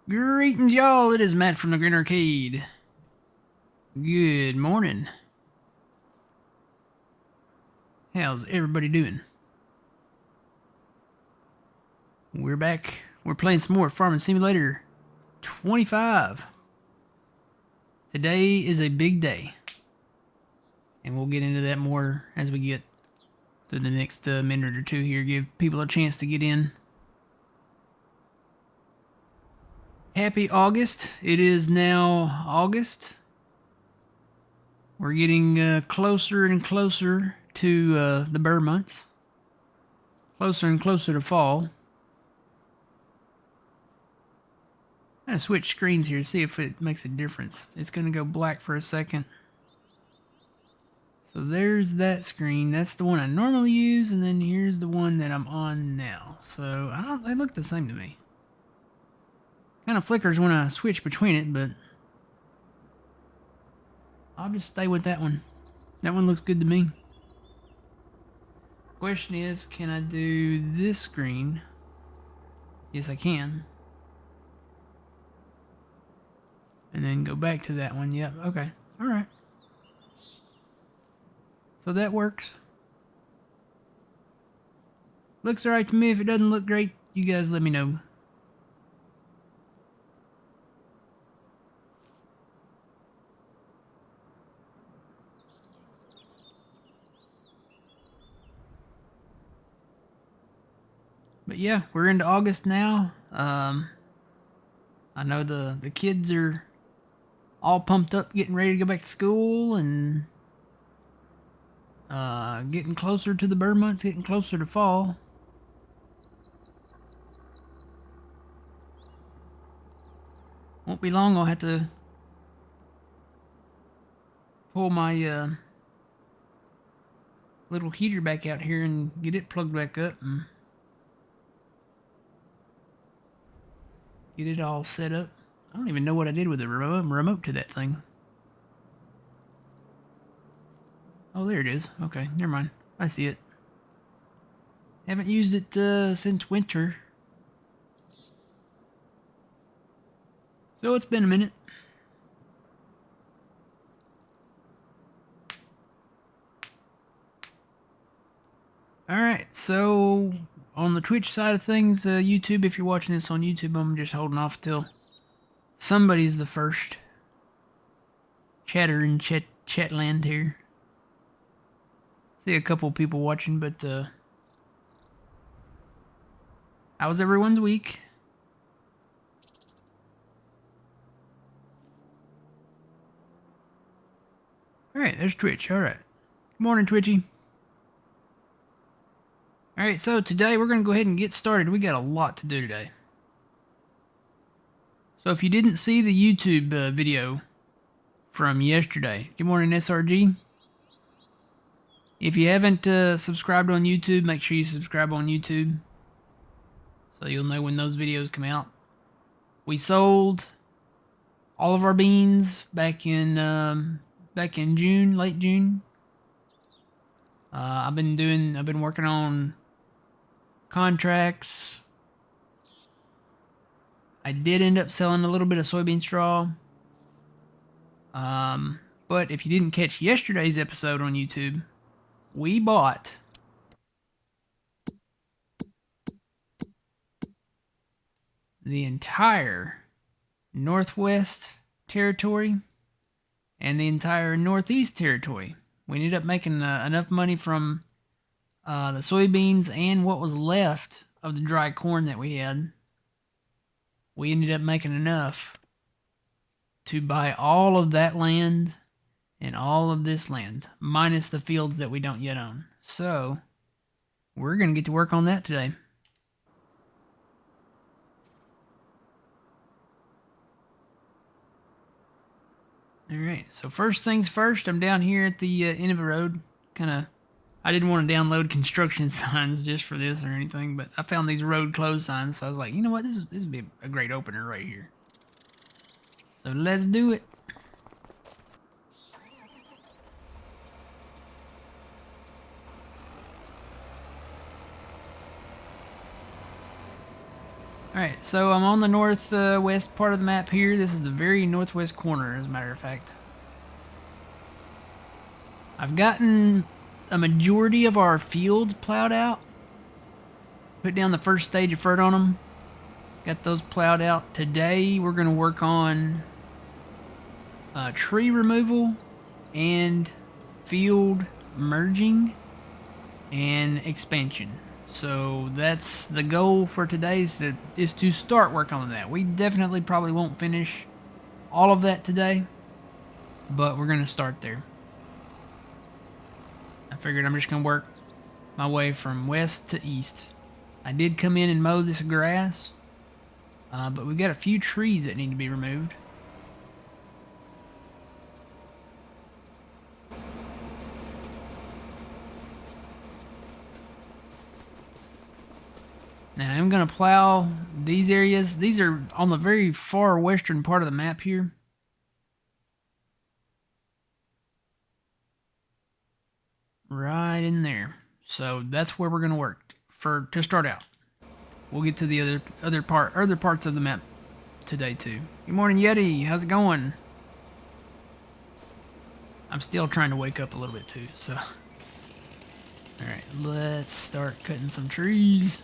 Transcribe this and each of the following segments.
Greetings, y'all. It is Matt from the Green Arcade. Good morning. How's everybody doing? We're back. We're playing some more Farming Simulator 25. Today is a big day. And we'll get into that more as we get through the next minute or two here. Give people a chance to get in. Happy August. It is now August. We're getting closer and closer to the burr months. Closer and closer to fall. I'm going to switch screens here to see if it makes a difference. It's going to go black for a second. So there's that screen. That's the one I normally use, and then here's the one that I'm on now. So they look the same to me. Kind of flickers when I switch between it, but I'll just stay with that one. That one looks good to me. Question is, can I do this screen? Yes, I can. And then go back to that one. Yep, okay. All right. So that works. Looks alright to me. If it doesn't look great, you guys let me know. But yeah, we're into August now. I know the kids are all pumped up, getting ready to go back to school, and getting closer to the burr months, getting closer to fall. Won't be long. I'll have to pull my little heater back out here and get it plugged back up and get it all set up. I don't even know what I did with the remote to that thing. Oh, there it is. Okay, never mind. I see it. Haven't used it since winter. So it's been a minute. Alright, so on the Twitch side of things, YouTube, if you're watching this on YouTube, I'm just holding off till somebody's the first chatter in chatland here. See a couple people watching, but how was everyone's week? Alright, there's Twitch. Alright. Good morning, Twitchy. Alright, so today we're going to go ahead and get started. We got a lot to do today. So if you didn't see the YouTube video from yesterday, good morning, SRG. If you haven't subscribed on YouTube, make sure you subscribe on YouTube so you'll know when those videos come out. We sold all of our beans back in June, late June. I've been working on contracts. I did end up selling a little bit of soybean straw. But if you didn't catch yesterday's episode on YouTube, we bought the entire Northwest Territory and the entire Northeast Territory. We ended up making enough money from the soybeans and what was left of the dry corn that we had. We ended up making enough to buy all of that land and all of this land, minus the fields that we don't yet own. So, we're going to get to work on that today. Alright, so first things first, I'm down here at the end of the road. I didn't want to download construction signs just for this or anything, but I found these road closed signs, so I was like, you know what, this would be a great opener right here. So let's do it. Alright, so I'm on the northwest part of the map here. This is the very northwest corner, as a matter of fact. I've gotten a majority of our fields plowed out. Put down the first stage of fert on them. Got those plowed out. Today we're going to work on tree removal and field merging and expansion. So that's the goal for today, is to start work on that. We definitely probably won't finish all of that today, but we're going to start there. I figured I'm just going to work my way from west to east. I did come in and mow this grass, but we've got a few trees that need to be removed. Now I'm going to plow these areas. These are on the very far western part of the map here. Right in there. So that's where we're going to work to start out. We'll get to the other parts of the map today too. Good morning, Yeti. How's it going? I'm still trying to wake up a little bit too, so. Alright, let's start cutting some trees.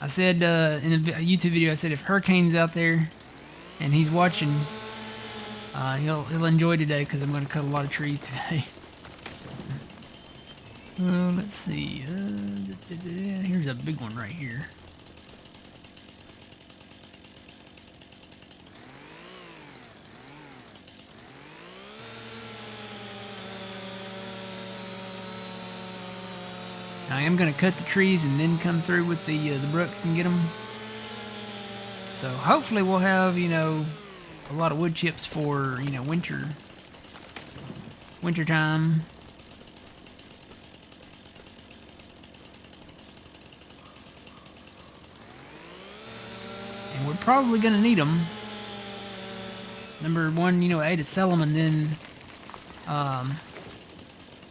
I said in a YouTube video, I said if Hurricane's out there and he's watching, he'll enjoy today because I'm going to cut a lot of trees today. Let's see. Here's a big one right here. I am going to cut the trees and then come through with the brooks and get them. So hopefully we'll have, you know, a lot of wood chips for, you know, winter time. And we're probably going to need them. Number one, you know, A, to sell them, and then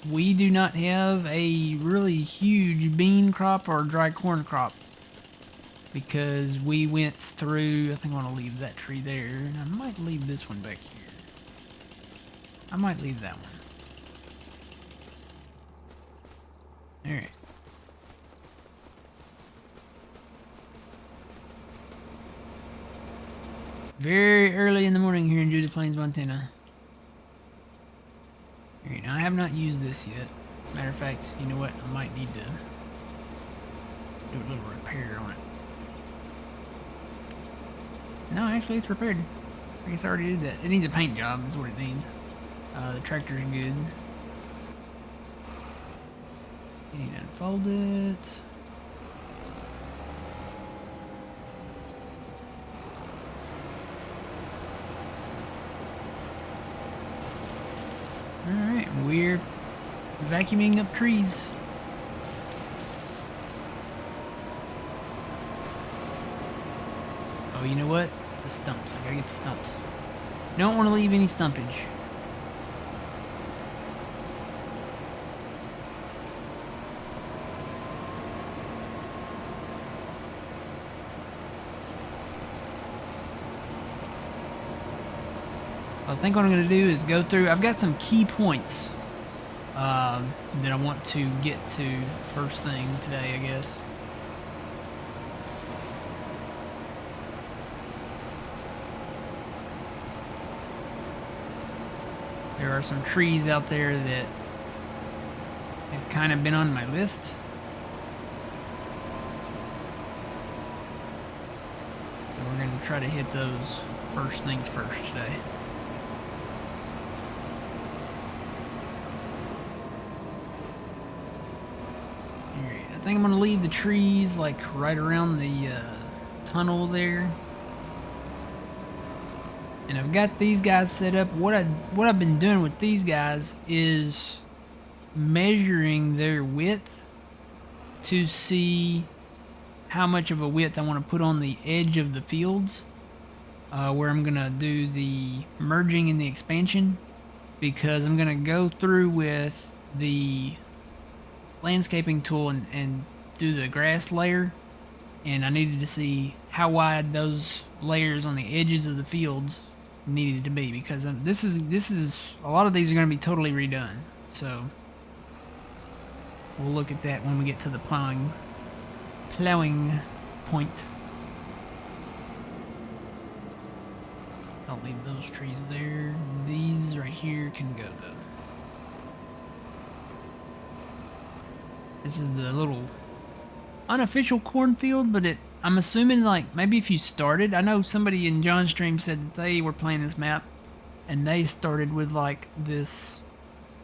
we do not have a really huge bean crop or dry corn crop because we went through, I think I want to leave that tree there, and I might leave this one back here. I might leave that one. Alright. Very early in the morning here in Judith Plains, Montana. Alright, now I have not used this yet. Matter of fact, you know what? I might need to do a little repair on it. No, actually it's repaired. I guess I already did that. It needs a paint job, is what it needs. The tractor's good. You need to unfold it. Alright, we're vacuuming up trees. Oh, you know what? The stumps. I gotta get the stumps. Don't want to leave any stumpage. I think what I'm going to do is go through. I've got some key points that I want to get to first thing today, I guess. There are some trees out there that have kind of been on my list. And we're going to try to hit those first things first today. I think I'm going to leave the trees like right around the tunnel there. And I've got these guys set up. What I've been doing with these guys is measuring their width to see how much of a width I want to put on the edge of the fields where I'm going to do the merging and the expansion, because I'm going to go through with the landscaping tool and do the grass layer, and I needed to see how wide those layers on the edges of the fields needed to be, because this is a lot of these are going to be totally redone. So we'll look at that when we get to the plowing point. I'll leave those trees there. These right here can go though. This is the little unofficial cornfield, but I'm assuming, like, maybe if you started, I know somebody in John's stream said that they were playing this map and they started with like this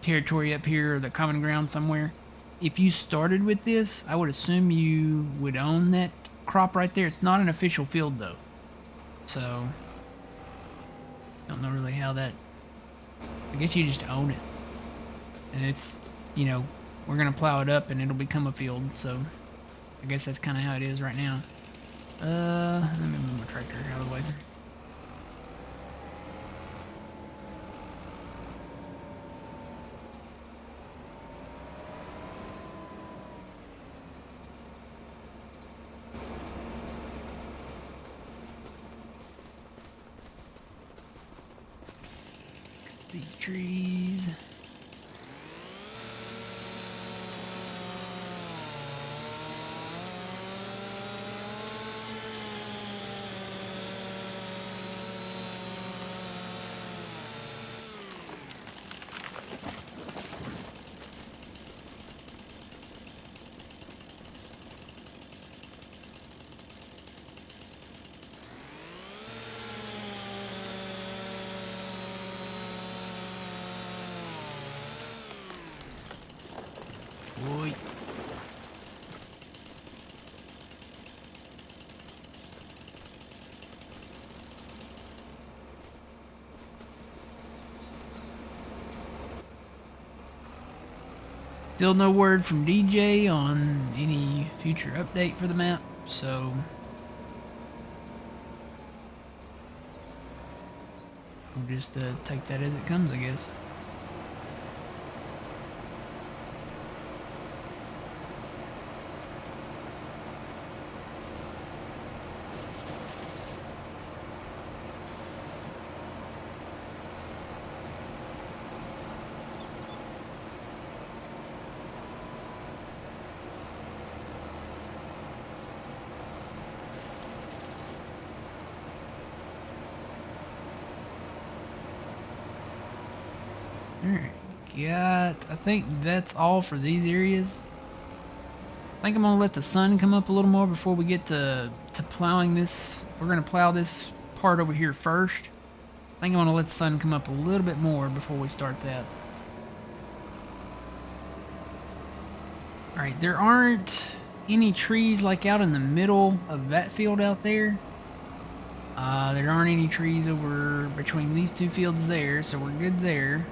territory up here or the common ground somewhere. If you started with this, I would assume you would own that crop right there. It's not an official field though, so don't know really how that. I guess you just own it, and it's, you know, we're gonna plow it up and it'll become a field. So I guess that's kind of how it is right now. Let me move my tractor out of the way. These trees. Boy. Still no word from DJ on any future update for the map, so we'll just take that as it comes, I guess. Alright, I think that's all for these areas. I think I'm gonna let the sun come up a little more before we get to plowing this. We're gonna plow this part over here first. I think I'm gonna let the sun come up a little bit more before we start that. Alright, there aren't any trees like out in the middle of that field out there. There aren't any trees over between these two fields there, so we're good there.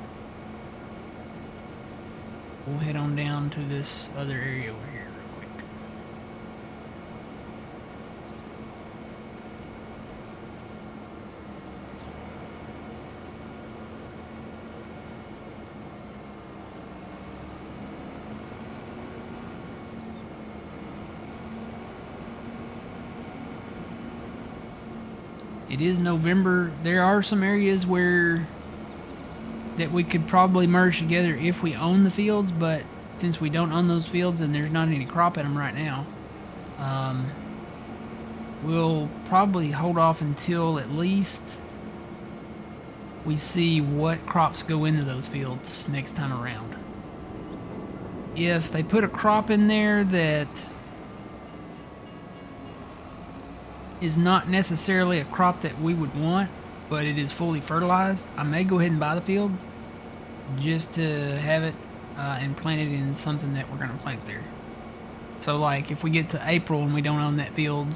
We'll head on down to this other area over here real quick. It is November. There are some areas where that we could probably merge together if we own the fields, but since we don't own those fields and there's not any crop in them right now, we'll probably hold off until at least we see what crops go into those fields next time around. If they put a crop in there that is not necessarily a crop that we would want, but it is fully fertilized, I may go ahead and buy the field just to have it and plant it in something that we're going to plant there. So like if we get to April and we don't own that field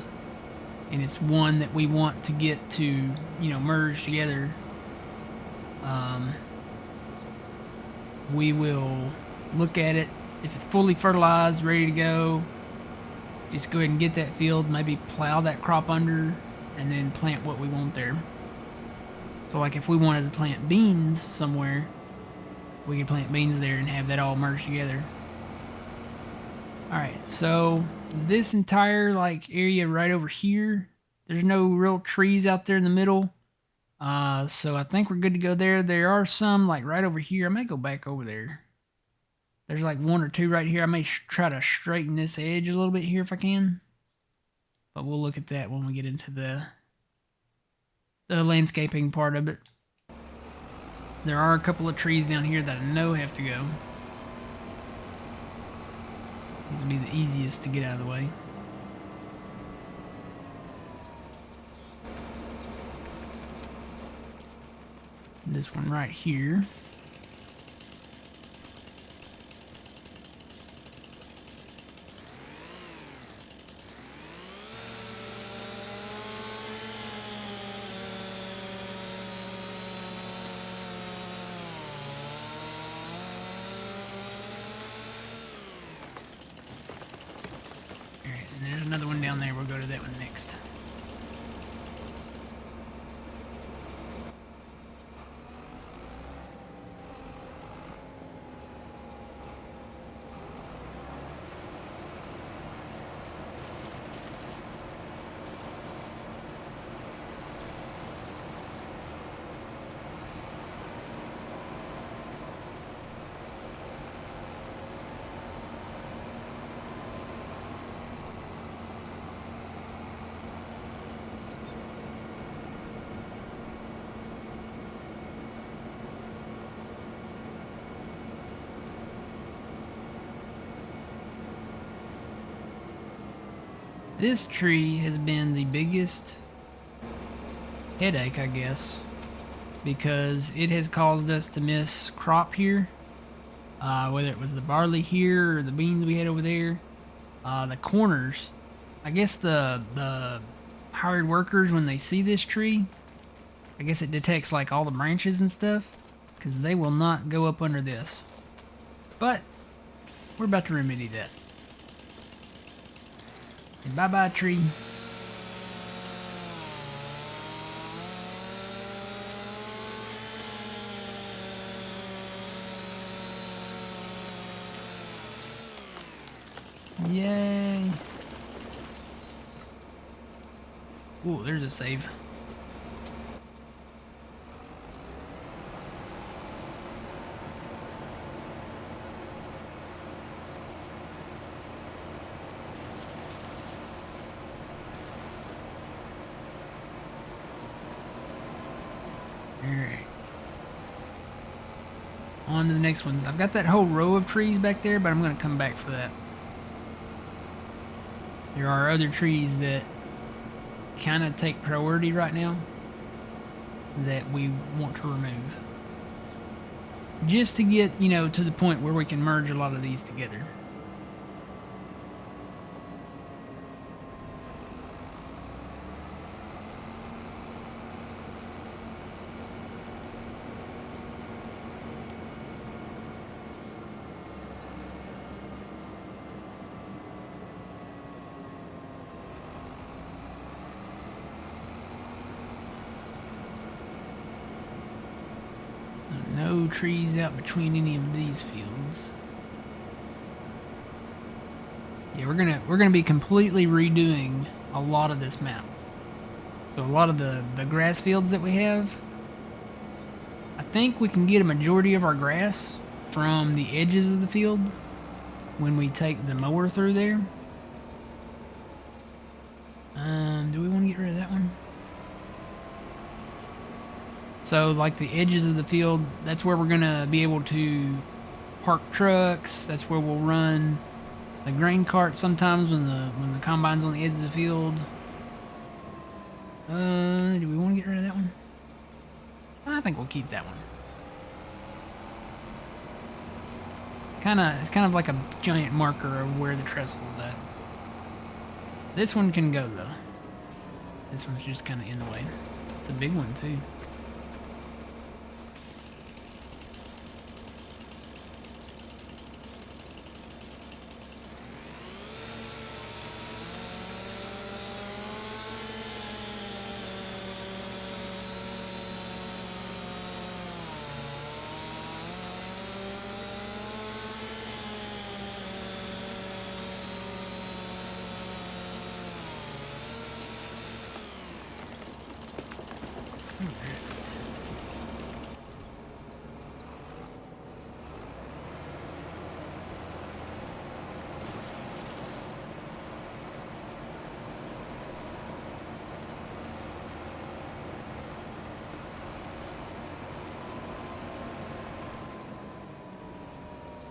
and it's one that we want to get to, you know, merge together, we will look at it. If it's fully fertilized, ready to go, just go ahead and get that field, maybe plow that crop under, and then plant what we want there. So like if we wanted to plant beans somewhere, we could plant beans there and have that all merged together. Alright, so this entire like area right over here There's no real trees out there in the middle. So I think we're good to go there. There are some like right over here. I may go back over there. There's like one or two right here. I may try to straighten this edge a little bit here if I can. But we'll look at that when we get into the landscaping part of it. There are a couple of trees down here that I know have to go. These will be the easiest to get out of the way. This one right here. Alright, and there's another one down there. We'll go to that one next. This tree has been the biggest headache, I guess, because it has caused us to miss crop here. Whether it was the barley here or the beans we had over there. The corners. I guess the hired workers, when they see this tree, I guess it detects like all the branches and stuff, because they will not go up under this. But we're about to remedy that. Bye-bye, tree. Yay. Ooh, there's a save. Alright. On to the next ones. I've got that whole row of trees back there, but I'm going to come back for that. There are other trees that kind of take priority right now that we want to remove. Just to get, you know, to the point where we can merge a lot of these together. No trees out between any of these fields. Yeah, we're gonna be completely redoing a lot of this map. So a lot of the grass fields that we have, I think we can get a majority of our grass from the edges of the field when we take the mower through there. Do we want to get rid of that one? So like the edges of the field, that's where we're gonna be able to park trucks. That's where we'll run the grain cart sometimes when the combine's on the edge of the field. Do we want to get rid of that one? I think we'll keep that one. It's kind of like a giant marker of where the trestle is at. This one can go though. This one's just kind of in the way. It's a big one too.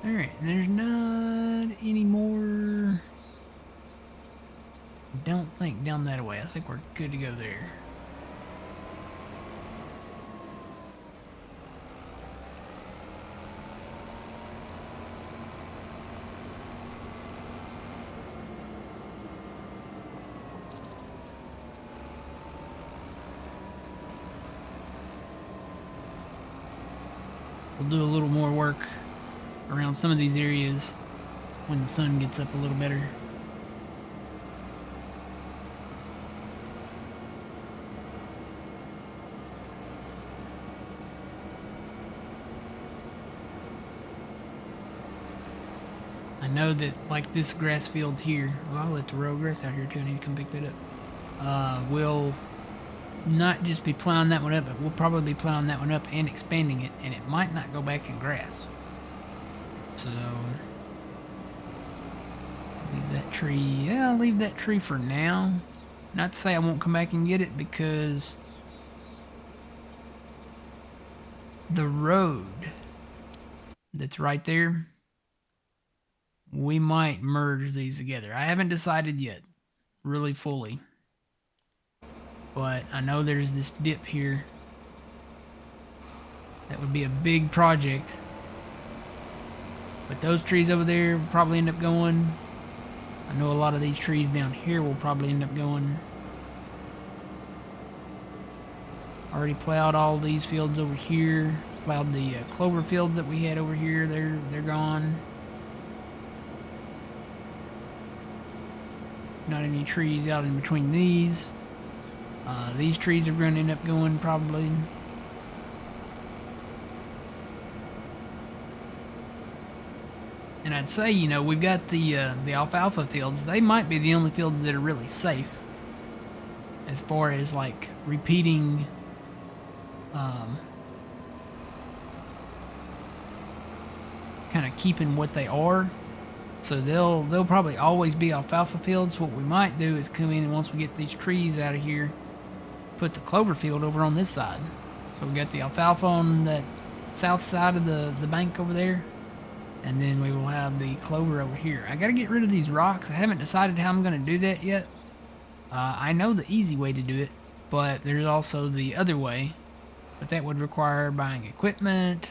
Alright, there's not any more. Don't think down that way. I think we're good to go there. We'll do a little more work around some of these areas when the sun gets up a little better. I know that, like this grass field here, well, I'll let the road grass out here too. I need to come pick that up. We'll not just be plowing that one up, but we'll probably be plowing that one up and expanding it, and it might not go back in grass. So, leave that tree. Yeah, I'll leave that tree for now. Not to say I won't come back and get it, because the road that's right there, we might merge these together. I haven't decided yet, really fully. But I know there's this dip here. That would be a big project. But those trees over there will probably end up going. I know a lot of these trees down here will probably end up going. Already plowed all these fields over here. Plowed the clover fields that we had over here. They're gone. Not any trees out in between these. These trees are going to end up going probably. And I'd say, you know, we've got the alfalfa fields. They might be the only fields that are really safe as far as like repeating kind of keeping what they are. So they'll probably always be alfalfa fields. What we might do is come in, and once we get these trees out of here, put the clover field over on this side. So we got the alfalfa on that south side of the bank over there, and then we will have the clover over here. I gotta get rid of these rocks. I haven't decided how I'm gonna do that yet. I know the easy way to do it, but there's also the other way, but that would require buying equipment.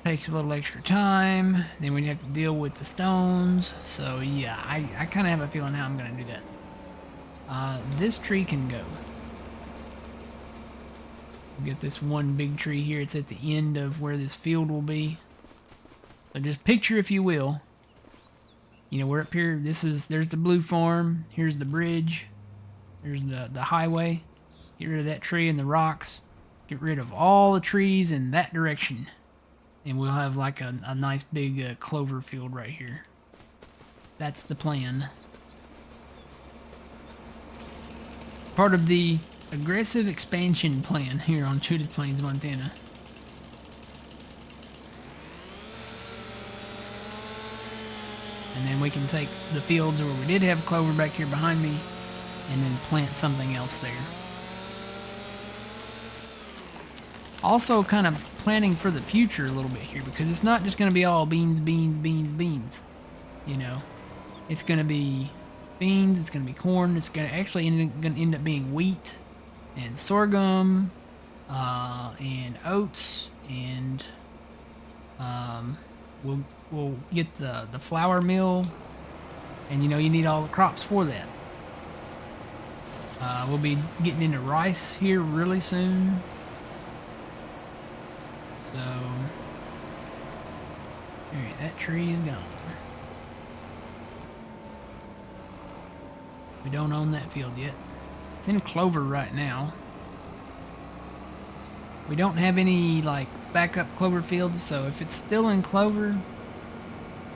Takes a little extra time. Then we'd have to deal with the stones. So yeah, I kind of have a feeling how I'm gonna do that. This tree can go. We'll get this one big tree here. It's at the end of where this field will be. So just picture, if you will, you know, we're up here. There's the blue farm. Here's the bridge. There's the highway. Get rid of that tree and the rocks. Get rid of all the trees in that direction. And we'll have like a nice big clover field right here. That's the plan. Part of the aggressive expansion plan here on Judith Plains, Montana. And then we can take the fields where we did have clover back here behind me and then plant something else there. Also kind of planning for the future a little bit here, because it's not just going to be all beans, beans, beans, beans. You know, it's going to be beans, it's going to be corn, it's going to actually end up being wheat and sorghum and oats, and we'll get the flour mill, and you know, you need all the crops for that. We'll be getting into rice here really soon. So, alright, that tree is gone. We don't own that field yet. It's in clover right now. We don't have any, like, backup clover fields, so if it's still in clover,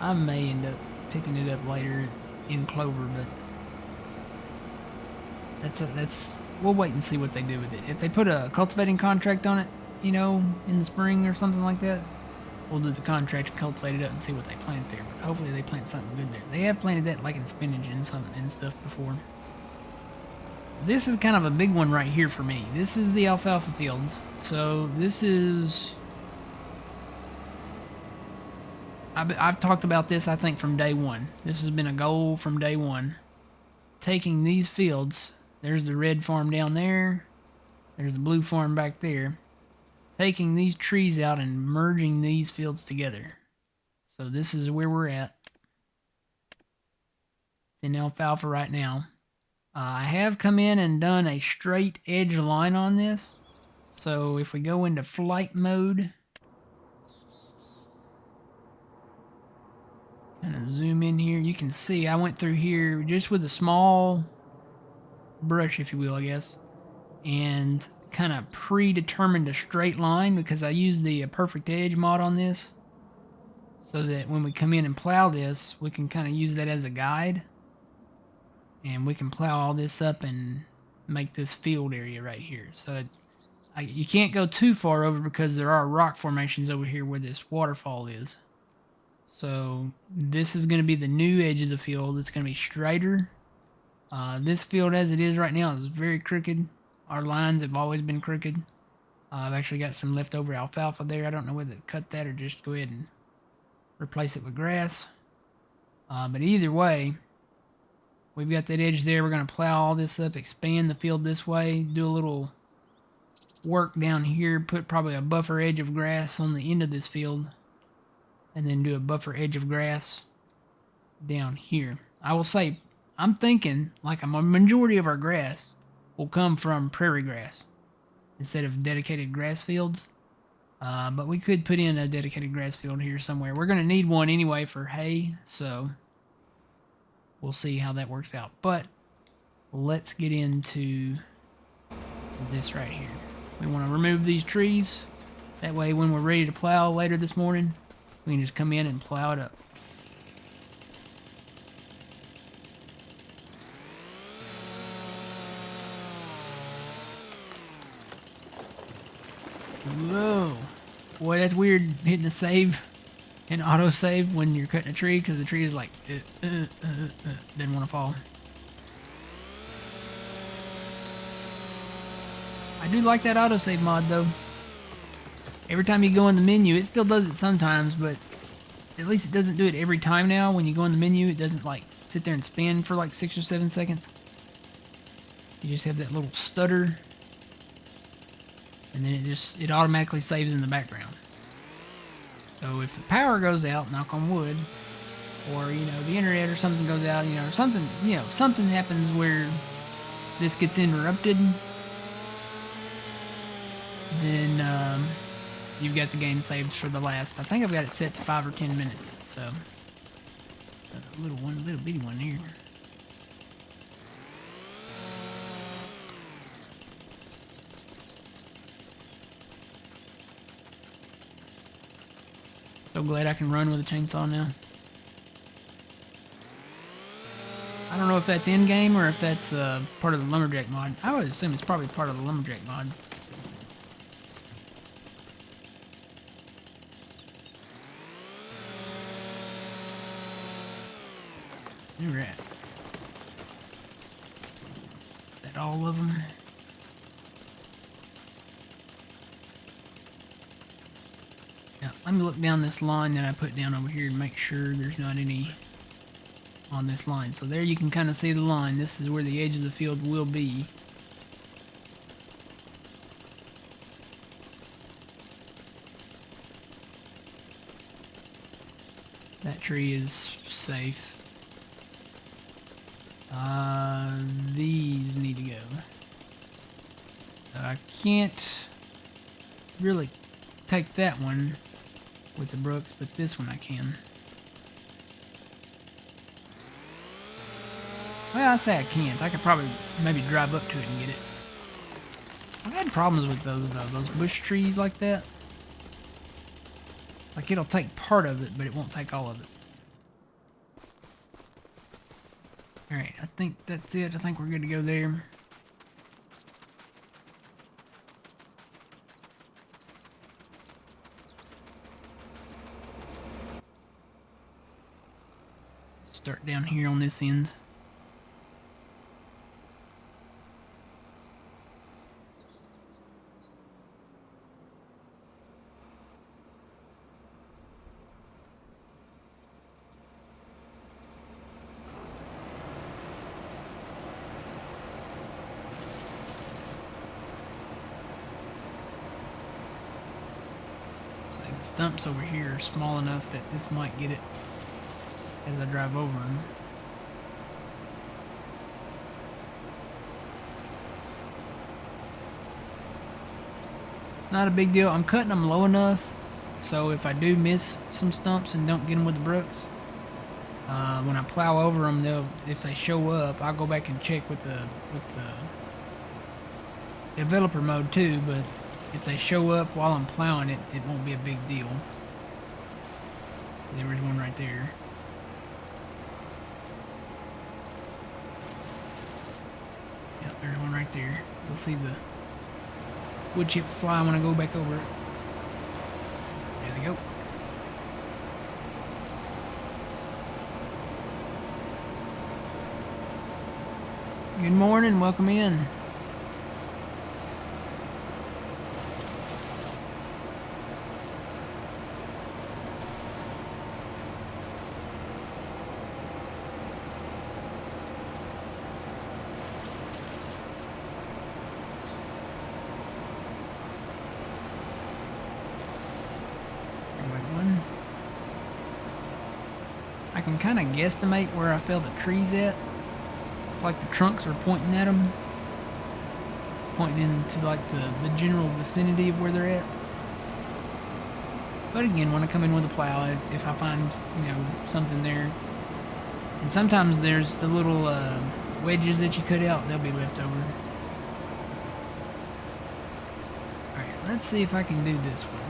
I may end up picking it up later in clover, but we'll wait and see what they do with it. If they put a cultivating contract on it, you know, in the spring or something like that, we'll do the contract and cultivate it up and see what they plant there. But hopefully they plant something good there. They have planted that like in spinach and stuff before. This is kind of a big one right here for me. This is the alfalfa fields. So this is I've talked about this, I think, from day one. This has been a goal from day one. Taking these fields, there's the red farm down there, there's the blue farm back there. Taking these trees out and merging these fields together. So this is where we're at. It's in alfalfa right now. I have come in and done a straight edge line on this. So if we go into flight mode, kind of zoom in here, you can see I went through here just with a small brush, if you will, I guess, and kind of predetermined a straight line because I used the perfect edge mod on this, so that when we come in and plow this, we can kind of use that as a guide, and we can plow all this up and make this field area right here. So you can't go too far over because there are rock formations over here where this waterfall is. So this is going to be the new edge of the field. It's going to be straighter. This field as it is right now is very crooked. Our lines have always been crooked. I've actually got some leftover alfalfa there. I don't know whether to cut that or just go ahead and replace it with grass. But either way, we've got that edge there. We're going to plow all this up, expand the field this way, do a little work down here, put probably a buffer edge of grass on the end of this field, and then do a buffer edge of grass down here. I will say, I'm thinking like a majority of our grass will come from prairie grass instead of dedicated grass fields. But we could put in a dedicated grass field here somewhere. We're going to need one anyway for hay, so we'll see how that works out. But let's get into this right here. We want to remove these trees. That way when we're ready to plow later this morning, we can just come in and plow it up. Whoa. Boy, that's weird hitting the save and auto save when you're cutting a tree because the tree is like, didn't want to fall. I do like that autosave mod though. Every time you go in the menu, it still does it sometimes, but at least it doesn't do it every time now. When you go in the menu, it doesn't like sit there and spin for like 6 or 7 seconds. You just have that little stutter, and then it automatically saves in the background. So if the power goes out, knock on wood, or the internet or something goes out, or something happens where this gets interrupted, then you've got the game saved for the last. I think I've got it set to 5 or 10 minutes. So a little bitty one here. So glad I can run with a chainsaw now. I don't know if that's in game or if that's part of the lumberjack mod. I would assume it's probably part of the lumberjack mod. Alright. Is that all of them? Now, let me look down this line that I put down over here and make sure there's not any on this line. So there you can kind of see the line. This is where the edge of the field will be. That tree is safe. These need to go. So I can't really take that one with the brooks, but this one I can. Well, I say I can't. I could probably maybe drive up to it and get it. I've had problems with those though, those bush trees like that. Like it'll take part of it, but it won't take all of it. Alright, I think that's it. I think we're good to go there. Start down here on this end. So the stumps over here are small enough that this might get it as I drive over them. Not a big deal. I'm cutting them low enough so if I do miss some stumps and don't get them with the brooks, when I plow over them, if they show up, I'll go back and check with the developer mode too. But if they show up while I'm plowing it, it won't be a big deal. There was one right there. Yep, there's one right there. You'll see the wood chips fly when I go back over it. There they go. Good morning, welcome in. I can kind of guesstimate where I feel the trees at. It's like the trunks are pointing at them. Pointing into like the general vicinity of where they're at. But again, when I come in with a plow, if I find, something there. And sometimes there's the little wedges that you cut out, they'll be left over. Alright, let's see if I can do this one.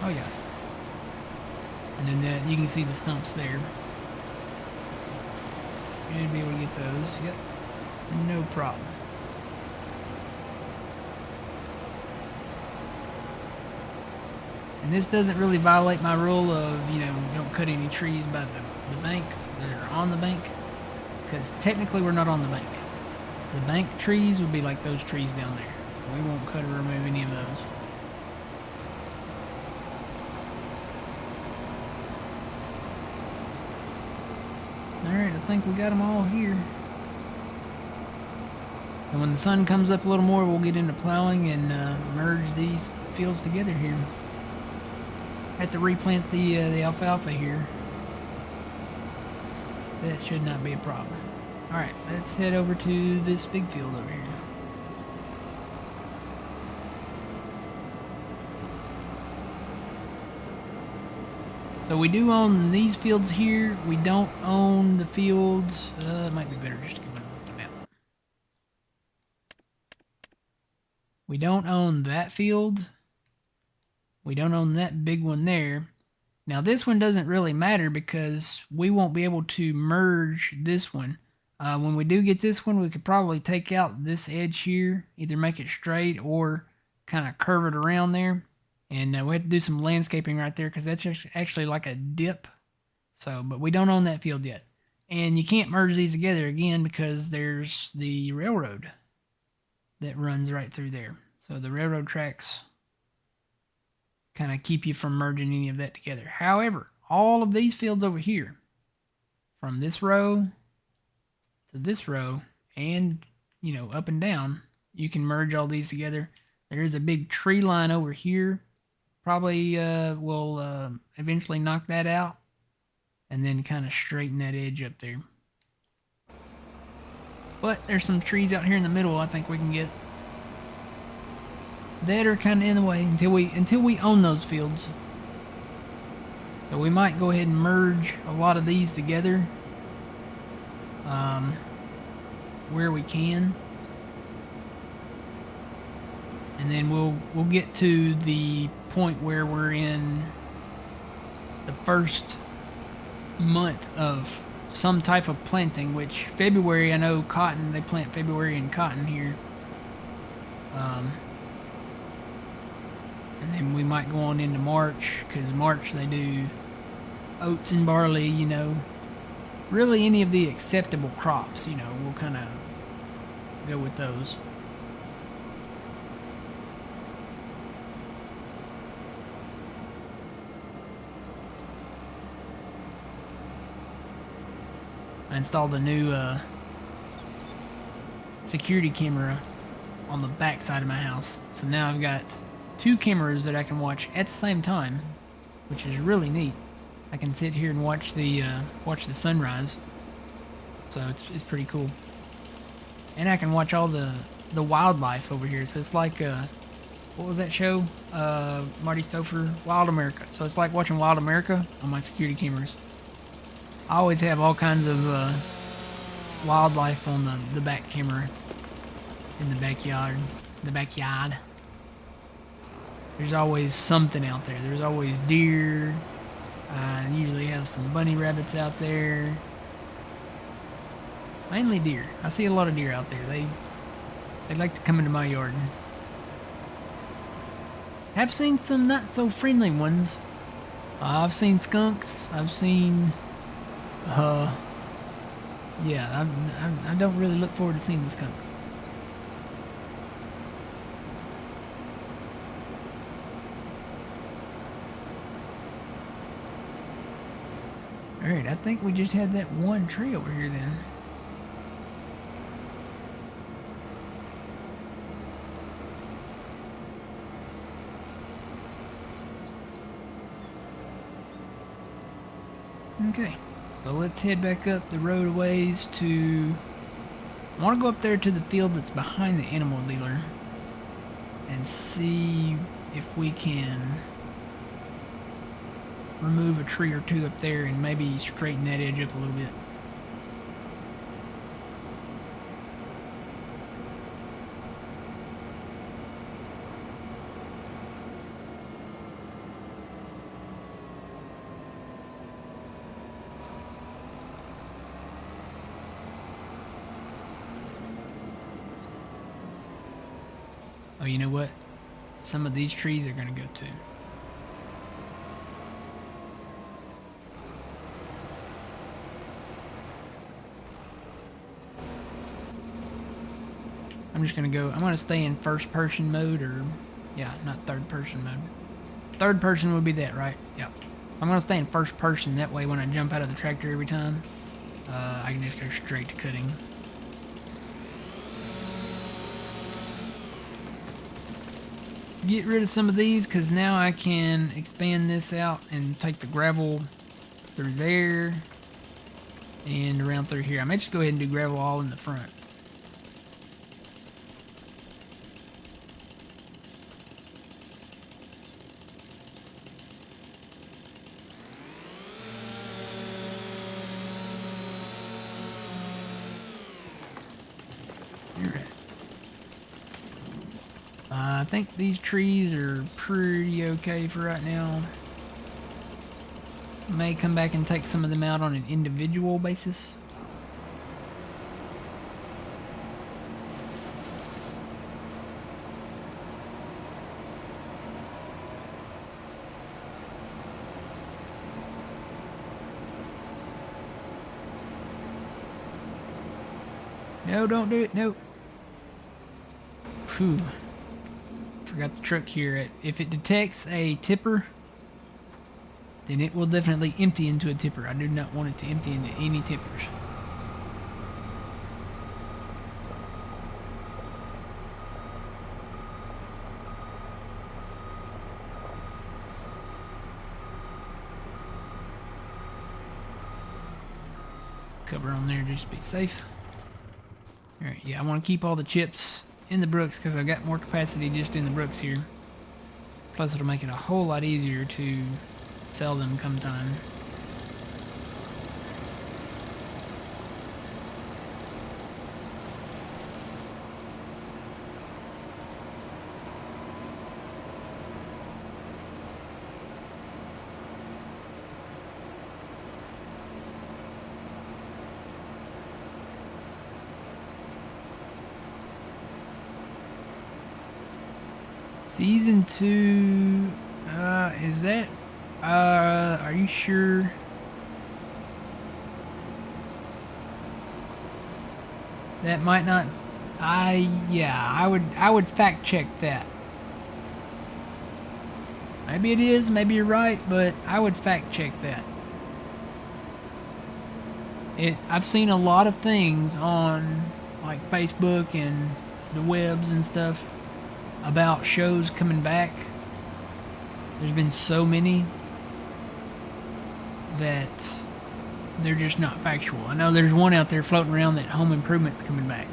Oh yeah. And then you can see the stumps there. You should be able to get those. Yep. No problem. And this doesn't really violate my rule of, don't cut any trees by the bank that are on the bank. Because technically we're not on the bank. The bank trees would be like those trees down there. So we won't cut or remove any of those. Alright, I think we got them all here. And when the sun comes up a little more, we'll get into plowing and merge these fields together here. Have to replant the alfalfa here. That should not be a problem. Alright, let's head over to this big field over here. So we do own these fields here. We don't own the fields. It might be better just to go and look at the map. We don't own that field. We don't own that big one there. Now this one doesn't really matter because we won't be able to merge this one. When we do get this one, we could probably take out this edge here, either make it straight or kind of curve it around there. And we have to do some landscaping right there because that's actually like a dip. So, but we don't own that field yet. And you can't merge these together again because there's the railroad that runs right through there. So the railroad tracks kind of keep you from merging any of that together. However, all of these fields over here, from this row to this row and, up and down, you can merge all these together. There's a big tree line over here. Probably will eventually knock that out and then kind of straighten that edge up there. But there's some trees out here in the middle I think we can get that are kind of in the way until we own those fields. So we might go ahead and merge a lot of these together where we can. And then we'll get to the point where we're in the first month of some type of planting, which February, I know cotton, they plant February in cotton here. And then we might go on into March, because March they do oats and barley, really any of the acceptable crops, we'll kind of go with those. I installed a new security camera on the back side of my house. So now I've got 2 cameras that I can watch at the same time, which is really neat. I can sit here and watch the sunrise, so it's pretty cool. And I can watch all the wildlife over here. So it's like what was that show? Marty Stouffer, Wild America. So it's like watching Wild America on my security cameras. I always have all kinds of wildlife on the back camera in the backyard. There's always something out there. There's always deer. I usually have some bunny rabbits out there. Mainly deer. I see a lot of deer out there. They like to come into my yard. I've seen some not so friendly ones. I've seen skunks. I've seen yeah, I don't really look forward to seeing the skunks. Alright, I think we just had that one tree over here then. Okay, so let's head back up the road a ways to... I want to go up there to the field that's behind the animal dealer and see if we can remove a tree or two up there and maybe straighten that edge up a little bit. Oh, you know what? Some of these trees are going to go too. I'm just going to go, I'm going to stay in first person mode, or, yeah, not third person mode. Third person would be that, right? Yep. I'm going to stay in first person, that way when I jump out of the tractor every time, I can just go straight to cutting. Get rid of some of these because now I can expand this out and take the gravel through there and around through here. I may just go ahead and do gravel all in the front. I think these trees are pretty okay for right now. May come back and take some of them out on an individual basis. No, don't do it. No. Whew. Forgot the trick here. If it detects a tipper, then it will definitely empty into a tipper. I do not want it to empty into any tippers. Cover on there just to be safe. Alright, yeah, I want to keep all the chips in the brooks because I've got more capacity just in the brooks here. Plus it'll make it a whole lot easier to sell them come time. Season 2, is that, are you sure? That might not, yeah, I would fact check that. Maybe it is, maybe you're right, but I would fact check that. I've seen a lot of things on, like, Facebook and the webs and stuff, about shows coming back. There's been so many that they're just not factual. I know there's one out there floating around that Home Improvement's coming back.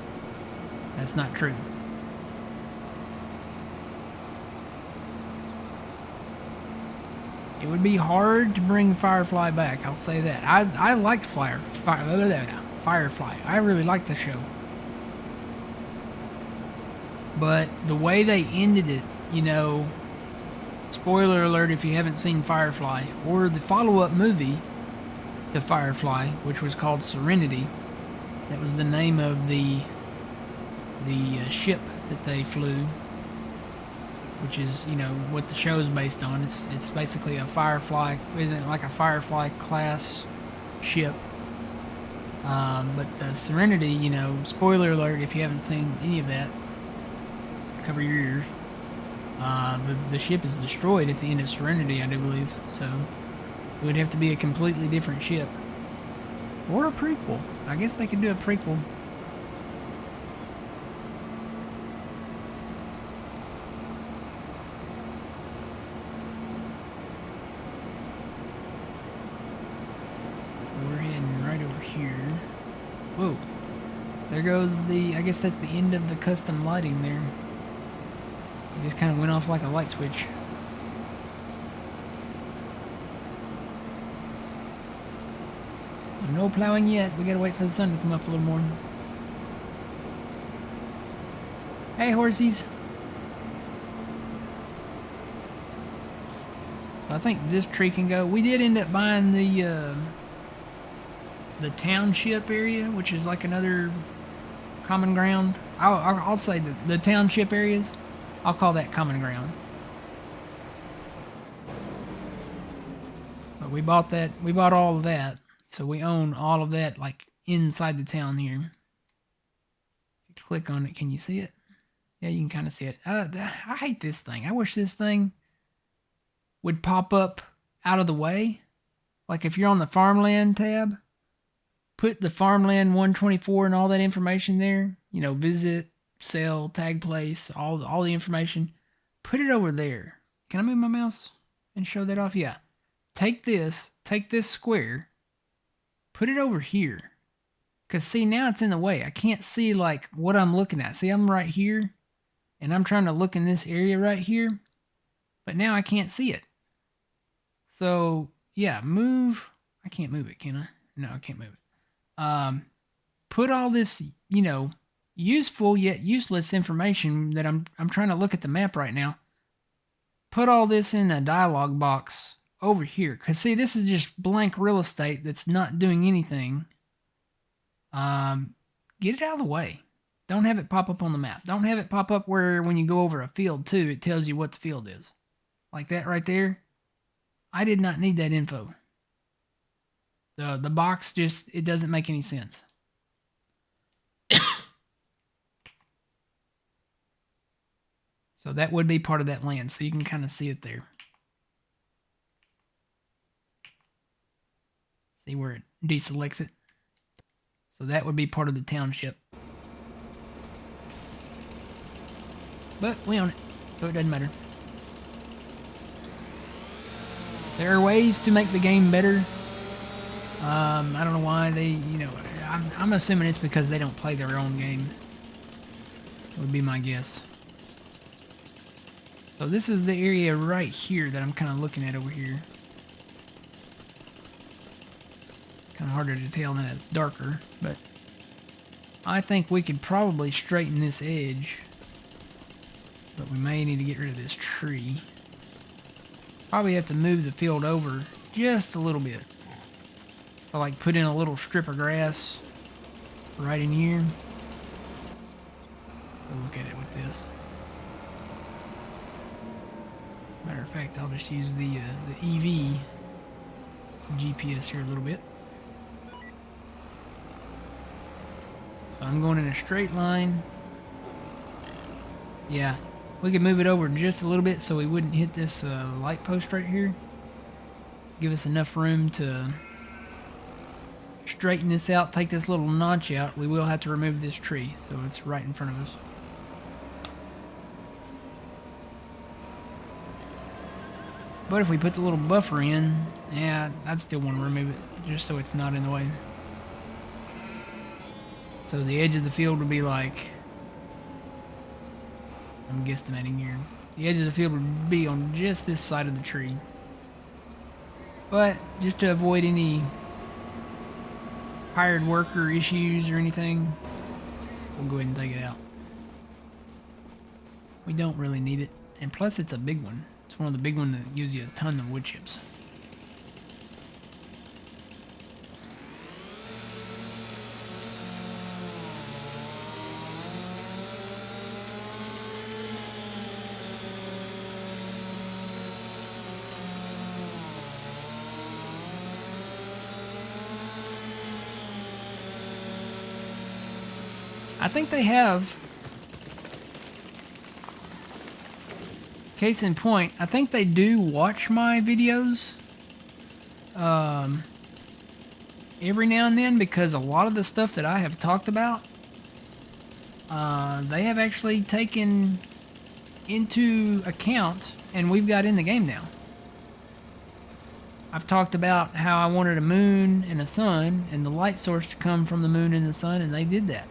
That's not true. It would be hard to bring Firefly back, I'll say that. I liked Firefly. I really liked the show. But the way they ended it, you know, spoiler alert if you haven't seen Firefly, or the follow-up movie to Firefly, which was called Serenity. That was the name of the ship that they flew, which is, you know, what the show is based on. It's basically a Firefly, isn't it, like a Firefly class ship. But Serenity, you know, spoiler alert if you haven't seen any of that, cover your ears. The ship is destroyed at the end of Serenity, I do believe, so it would have to be a completely different ship. Or a prequel. I guess they could do a prequel. We're heading right over here. Whoa. There goes I guess that's the end of the custom lighting there. It just kind of went off like a light switch. No plowing yet. We gotta wait for the sun to come up a little more. Hey, horsies. I think this tree can go. We did end up buying the township area, which is like another common ground. I'll say the township areas. I'll call that common ground. But we bought that. We bought all of that. So we own all of that, like, inside the town here. If you click on it, can you see it? Yeah, you can kind of see it. I hate this thing. I wish this thing would pop up out of the way. Like, if you're on the farmland tab, put the farmland 124 and all that information there. You know, visit, sell, tag place, all the information. Put it over there. Can I move my mouse and show that off? Yeah. Take this square. Put it over here. Because, see, now it's in the way. I can't see, like, what I'm looking at. See, I'm right here. And I'm trying to look in this area right here. But now I can't see it. So, yeah, move. I can't move it, can I? No, I can't move it. Put all this, you know, useful yet useless information that I'm trying to look at the map right now. Put all this in a dialog box over here. Because, see, this is just blank real estate that's not doing anything. Get it out of the way. Don't have it pop up on the map. Don't have it pop up where when you go over a field, too, it tells you what the field is. Like that right there. I did not need that info. The box just, it doesn't make any sense. So that would be part of that land. So you can kind of see it there. See where it deselects it. So that would be part of the township. But we own it, so it doesn't matter. There are ways to make the game better. I don't know why they, you know, I'm assuming it's because they don't play their own game. Would be my guess. So this is the area right here that I'm kind of looking at over here. Kind of harder to tell than it's darker, but I think we could probably straighten this edge. But we may need to get rid of this tree. Probably have to move the field over just a little bit. So, like, put in a little strip of grass right in here. We'll look at it with this. Matter of fact, I'll just use the EV GPS here a little bit. So I'm going in a straight line. Yeah, we could move it over just a little bit so we wouldn't hit this light post right here. Give us enough room to straighten this out, take this little notch out. We will have to remove this tree, so it's right in front of us. But if we put the little buffer in, yeah, I'd still want to remove it just so it's not in the way. So the edge of the field would be like, I'm guesstimating here. The edge of the field would be on just this side of the tree. But just to avoid any hired worker issues or anything, we'll go ahead and take it out. We don't really need it. And plus it's a big one. It's one of the big ones that gives you a ton of wood chips. I think they have, case in point, I think they do watch my videos every now and then, because a lot of the stuff that I have talked about, they have actually taken into account and we've got in the game now. I've talked about how I wanted a moon and a sun and the light source to come from the moon and the sun, and they did that.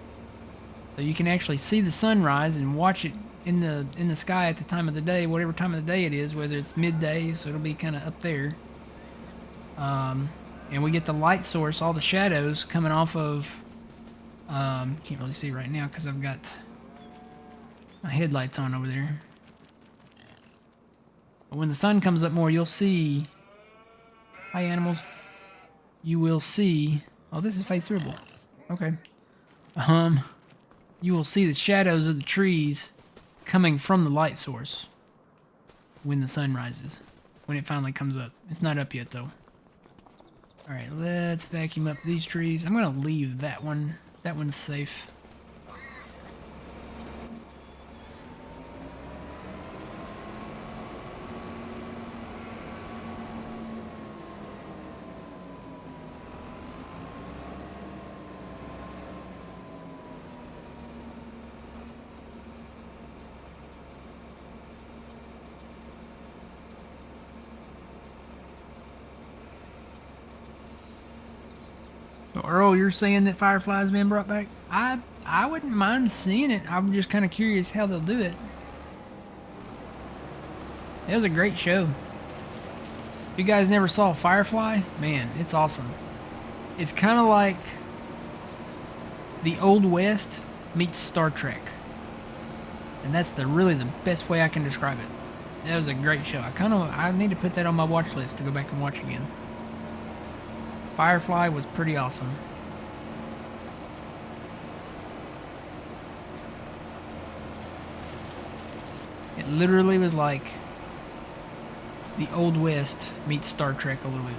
So you can actually see the sunrise and watch it in the sky at the time of the day, whatever time of the day it is, whether it's midday, so it'll be kind of up there. And we get the light source, all the shadows coming off of, can't really see right now because I've got my headlights on over there. But when the sun comes up more, you'll see, hi animals, you will see, oh, this is face throughable. Okay. You will see the shadows of the trees coming from the light source when the sun rises, when it finally comes up. It's not up yet though. Alright, let's vacuum up these trees. I'm going to leave that one. That one's safe. Earl, you're saying that Firefly's been brought back? I wouldn't mind seeing it. I'm just kind of curious how they'll do it. It was a great show. If you guys never saw Firefly, man, it's awesome. It's kind of like the Old West meets Star Trek. And that's really the best way I can describe it. That was a great show. I need to put that on my watch list to go back and watch again. Firefly was pretty awesome. It literally was like the Old West meets Star Trek a little bit.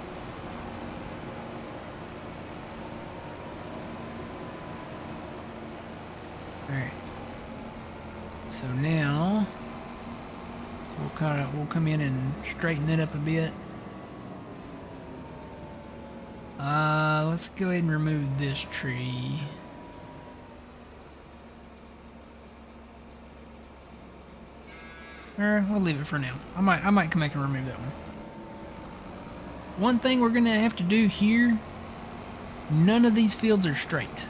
Alright. So now we'll come in and straighten it up a bit. Let's go ahead and remove this tree. Or we'll leave it for now. I might come back and remove that one. One thing we're gonna have to do here, none of these fields are straight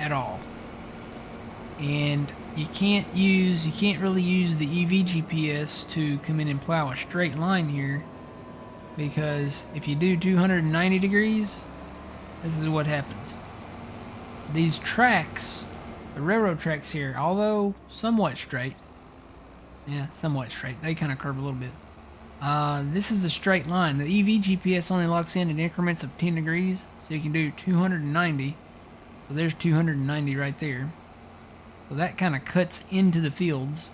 at all. And you can't really use the EV GPS to come in and plow a straight line here, because if you do 290 degrees, this is what happens. These tracks, the railroad tracks here, although somewhat straight, they kind of curve a little bit. This is a straight line. The EV GPS only locks in increments of 10 degrees, so you can do 290. So there's 290 right there. So that kind of cuts into the fields.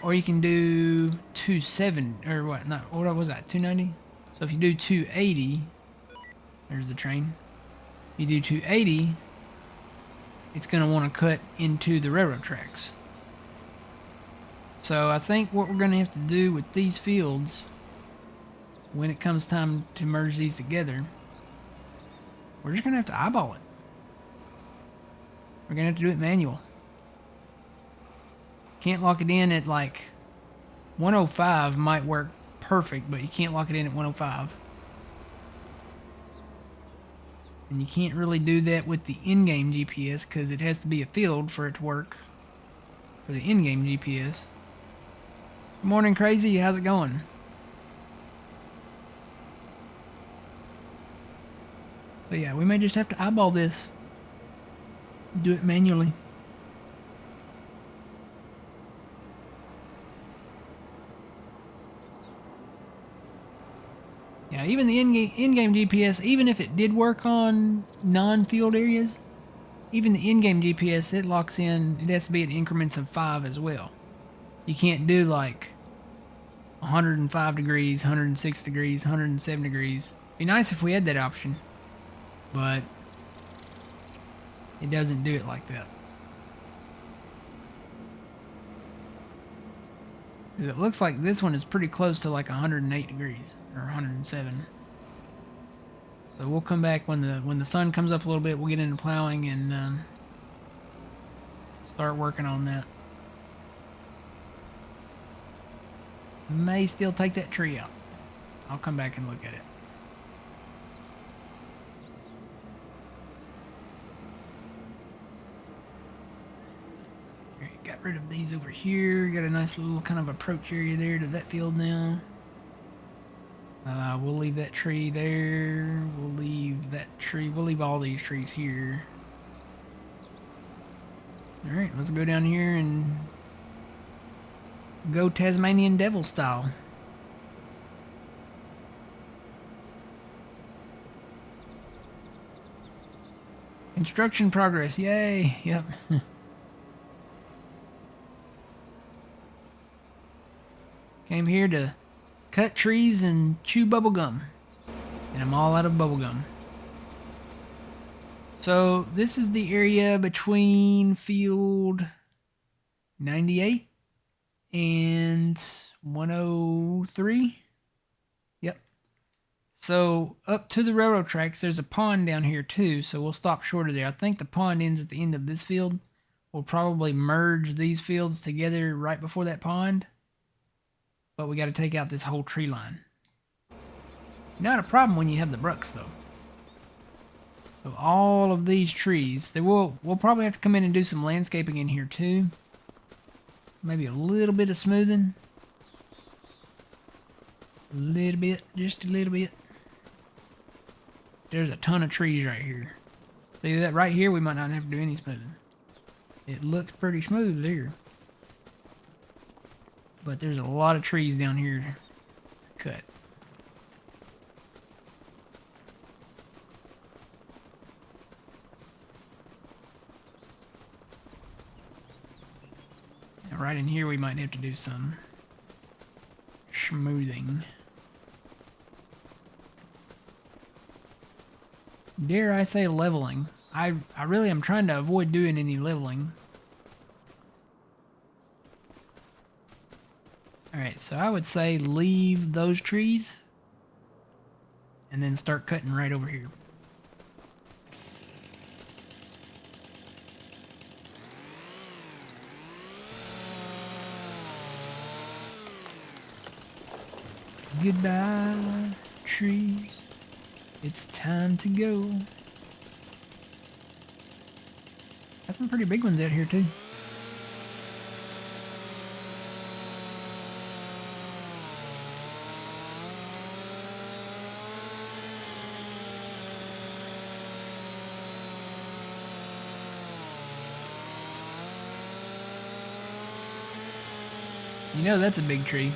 Or you can do 270, or what? Not what was that? 290. So if you do 280, there's the train. If you do 280, it's going to want to cut into the railroad tracks. So I think what we're going to have to do with these fields, when it comes time to merge these together, we're just going to have to eyeball it. We're going to have to do it manual. Can't lock it in at like 105 might work perfect, but you can't lock it in at 105. And you can't really do that with the in-game GPS because it has to be a field for it to work for the in-game GPS. Good morning, Crazy. How's it going? So yeah, we may just have to eyeball this. Do it manually. Yeah, even the in-game GPS, even if it did work on non-field areas, even the in-game GPS, it locks in, it has to be at increments of 5 as well. You can't do like 105 degrees, 106 degrees, 107 degrees. Be nice if we had that option, but it doesn't do it like that. Because it looks like this one is pretty close to like 108 degrees or 107. So we'll come back when the sun comes up a little bit. We'll get into plowing and start working on that. May still take that tree out. I'll come back and look at it. Alright, got rid of these over here. Got a nice little kind of approach area there to that field now. We'll leave that tree there. We'll leave that tree. We'll leave all these trees here. Alright, let's go down here and go Tasmanian Devil style. Construction progress, yay! Yep. Came here to cut trees and chew bubble gum. And I'm all out of bubble gum. So this is the area between field 98 and 103. Yep. So up to the railroad tracks, there's a pond down here too, so we'll stop short of there. I think the pond ends at the end of this field. We'll probably merge these fields together right before that pond. But we got to take out this whole tree line. Not a problem when you have the brucks though. So all of these trees, we'll probably have to come in and do some landscaping in here too. Maybe a little bit of smoothing. A little bit, just a little bit. There's a ton of trees right here. See that right here? We might not have to do any smoothing. It looks pretty smooth there. But there's a lot of trees down here to cut. Now right in here we might have to do some smoothing. Dare I say leveling. I really am trying to avoid doing any leveling. Alright, so I would say leave those trees and then start cutting right over here. Goodbye, trees. It's time to go. Got some pretty big ones out here too. You know that's a big tree.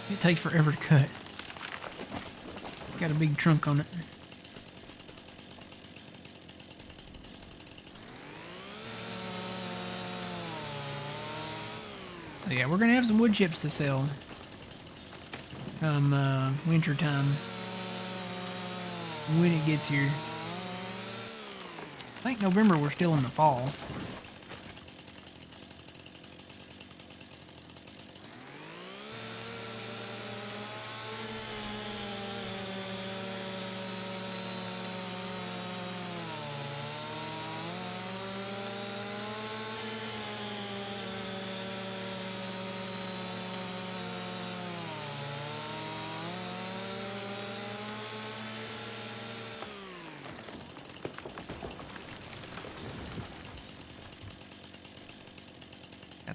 It takes forever to cut. Got a big trunk on it. So yeah, we're gonna have some wood chips to sell come winter time when it gets here. I think November we're still in the fall.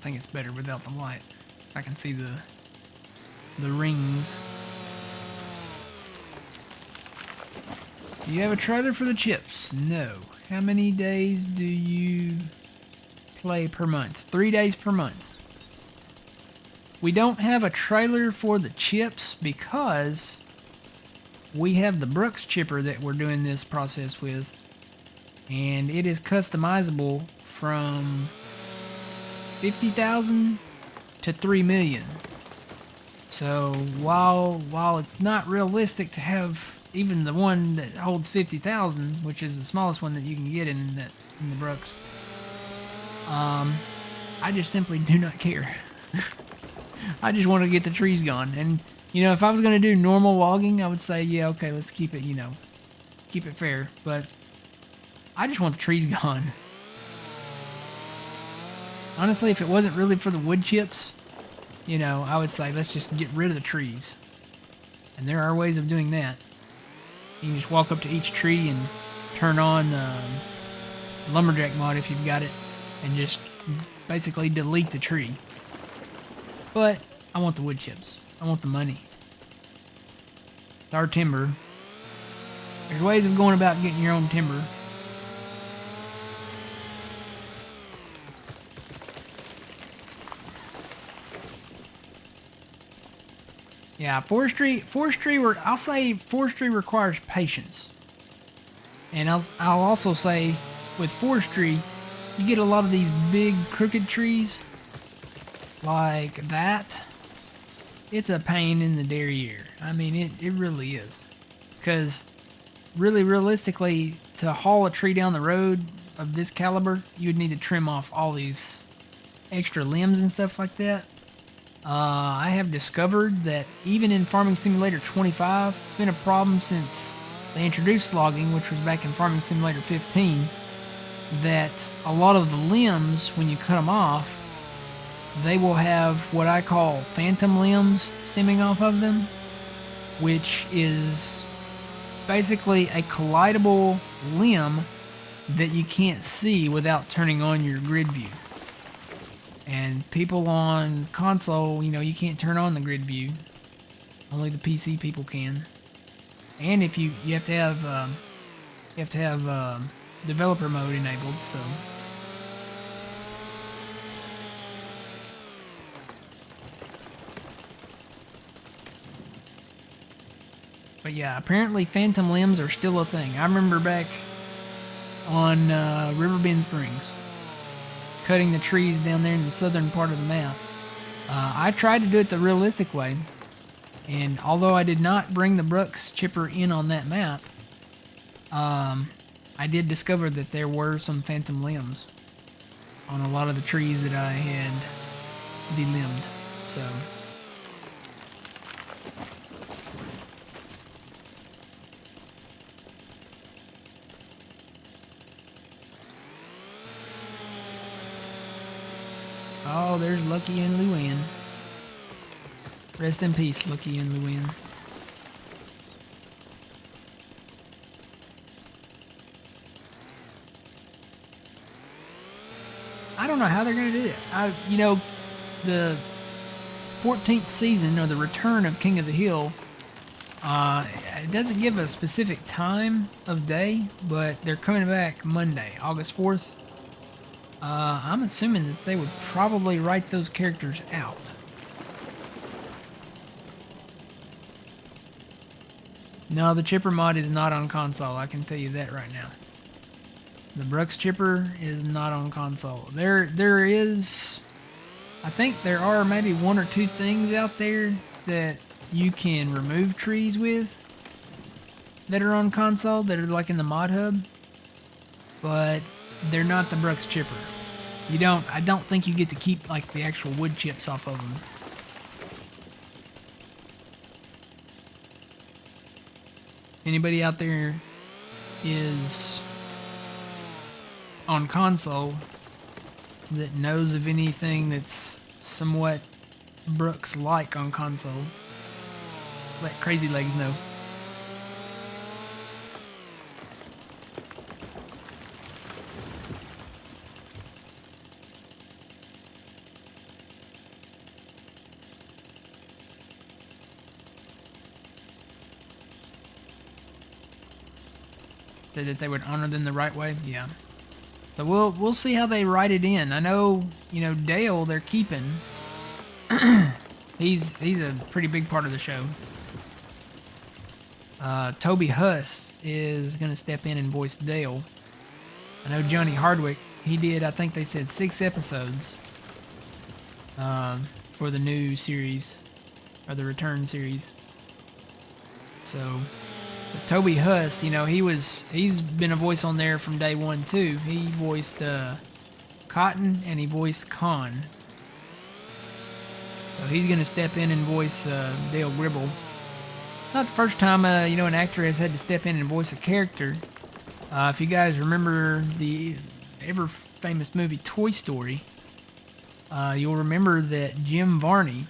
think it's better without the light. I can see the rings. Do you have a trailer for the chips? No. How many days do you play per month? 3 days per month. We don't have a trailer for the chips because we have the Brooks chipper that we're doing this process with, and it is customizable from 50,000 to 3 million. So while it's not realistic to have even the one that holds 50,000, which is the smallest one that you can get in the Brooks, I just simply do not care. I just want to get the trees gone. And you know, if I was going to do normal logging, I would say, yeah, okay, let's keep it, you know, keep it fair. But I just want the trees gone. Honestly, if it wasn't really for the wood chips, you know, I would say let's just get rid of the trees. And there are ways of doing that. You can just walk up to each tree and turn on the lumberjack mod if you've got it, and just basically delete the tree. But I want the wood chips. I want the money. It's our timber. There's ways of going about getting your own timber. Yeah, forestry. I'll say forestry requires patience. And I'll also say with forestry, you get a lot of these big crooked trees like that. It's a pain in the derriere. I mean, it really is. Because really realistically, to haul a tree down the road of this caliber, you would need to trim off all these extra limbs and stuff like that. I have discovered that even in Farming Simulator 25, it's been a problem since they introduced logging, which was back in Farming Simulator 15, that a lot of the limbs, when you cut them off, they will have what I call phantom limbs stemming off of them, which is basically a collidable limb that you can't see without turning on your grid view. And people on console, you know, you can't turn on the grid view. Only the PC people can. And if you have to have developer mode enabled, so. But yeah, apparently phantom limbs are still a thing. I remember back on Riverbend Springs, cutting the trees down there in the southern part of the map. I tried to do it the realistic way, and although I did not bring the Brooks chipper in on that map, I did discover that there were some phantom limbs on a lot of the trees that I had delimbed. So. Oh, there's Lucky and Luann. Rest in peace, Lucky and Luann. I don't know how they're going to do it. You know, the 14th season, or the return of King of the Hill, it doesn't give a specific time of day, but they're coming back Monday, August 4th. I'm assuming that they would probably write those characters out. No, the chipper mod is not on console. I can tell you that right now. The Brooks chipper is not on console. There is, I think there are maybe one or two things out there that you can remove trees with that are on console, that are like in the mod hub, but they're not the Brooks chipper. I don't think you get to keep like the actual wood chips off of them. Anybody out there is on console that knows of anything that's somewhat Brooks like on console, let Crazy Legs know. Said that they would honor them the right way. Yeah. So we'll see how they write it in. I know, Dale they're keeping. he's a pretty big part of the show. Toby Huss is gonna step in and voice Dale. I know Johnny Hardwick. He did. I think they said 6 episodes for the new series or the return series. So. But Toby Huss, he's been a voice on there from day one too. He voiced Cotton and he voiced Khan. So he's gonna step in and voice Dale Gribble. Not the first time an actor has had to step in and voice a character. If you guys remember the ever famous movie Toy Story, you'll remember that Jim Varney,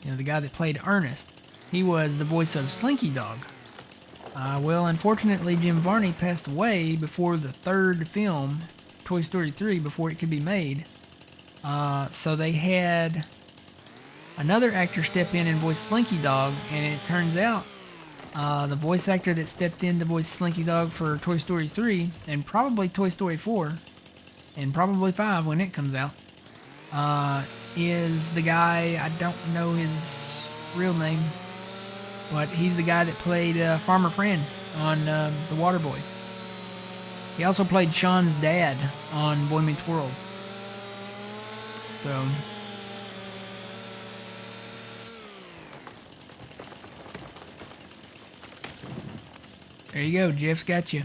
the guy that played Ernest, he was the voice of Slinky Dog. Well, unfortunately, Jim Varney passed away before the 3rd film, Toy Story 3, before it could be made. So they had another actor step in and voice Slinky Dog, and it turns out the voice actor that stepped in to voice Slinky Dog for Toy Story 3, and probably Toy Story 4, and probably 5 when it comes out, is the guy, I don't know his real name, but he's the guy that played Farmer Fran on The Waterboy. He also played Sean's dad on Boy Meets World. So, there you go. Jeff's got you.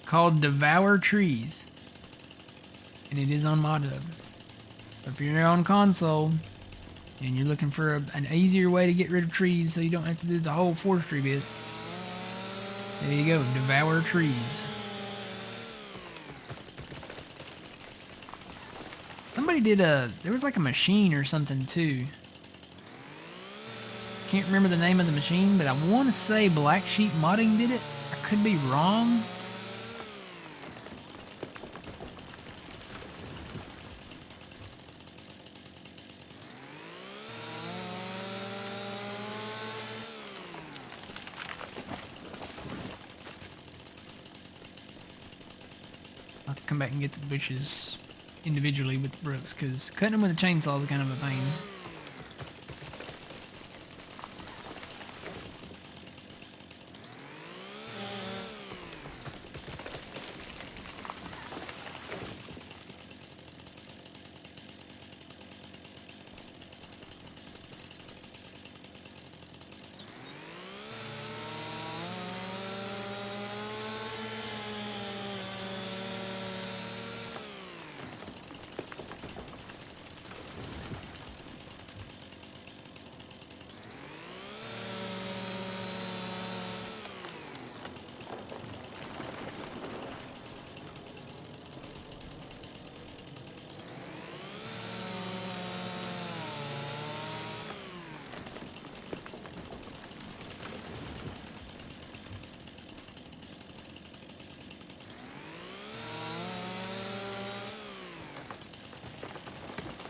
Called Devour Trees. And it is on ModHub. So if you're on console and you're looking for an easier way to get rid of trees so you don't have to do the whole forestry bit, there you go, Devour Trees. Somebody did there was like a machine or something too. Can't remember the name of the machine, but I want to say Black Sheep Modding did it. I could be wrong. I'll have to come back and get the bushes individually with the brooks, because cutting them with a chainsaw is kind of a pain.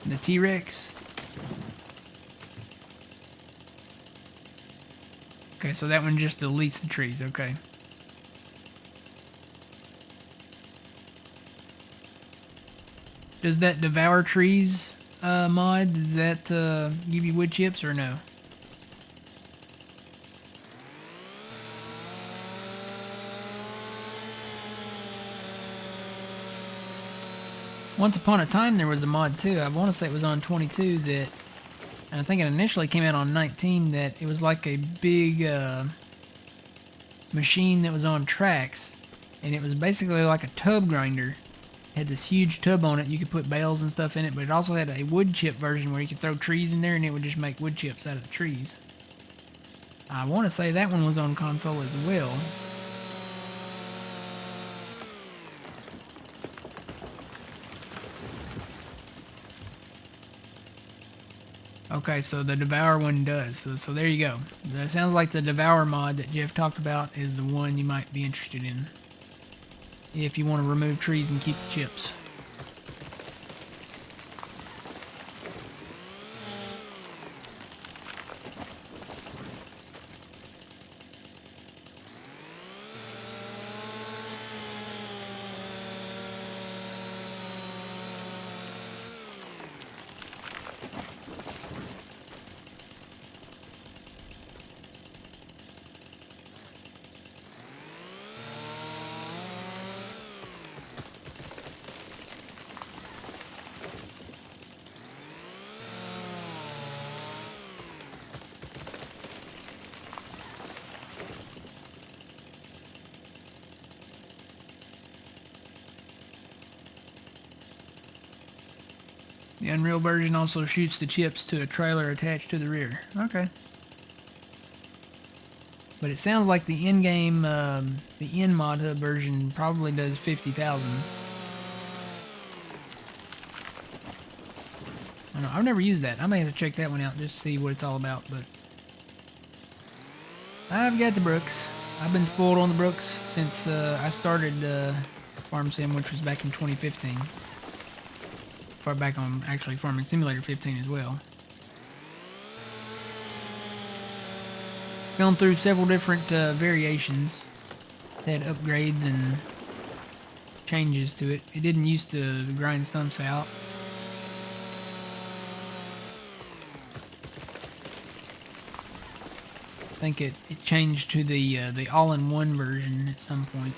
The T-Rex. Okay, so that one just deletes the trees, okay. Does that Devour Trees mod, does that give you wood chips or no? Once upon a time there was a mod too. I want to say it was on 22 that, and I think it initially came out on 19, that it was like a big machine that was on tracks, and it was basically like a tub grinder. It had this huge tub on it. You could put bales and stuff in it, but it also had a wood chip version where you could throw trees in there and it would just make wood chips out of the trees. I want to say that one was on console as well. Okay, so the Devour one does. So there you go. That sounds like the Devour mod that Jeff talked about is the one you might be interested in, if you want to remove trees and keep the chips. The Unreal version also shoots the chips to a trailer attached to the rear. Okay. But it sounds like the in-game, the in-mod hub version probably does 50,000. I don't know. I've never used that. I may have to check that one out just to see what it's all about. But I've got the Brooks. I've been spoiled on the Brooks since I started Farm Sim, which was back in 2015. Far back on actually Farming Simulator 15 as well. Gone through several different variations. Had upgrades and changes to it. It didn't used to grind stumps out. I think it changed to the all-in-one version at some point.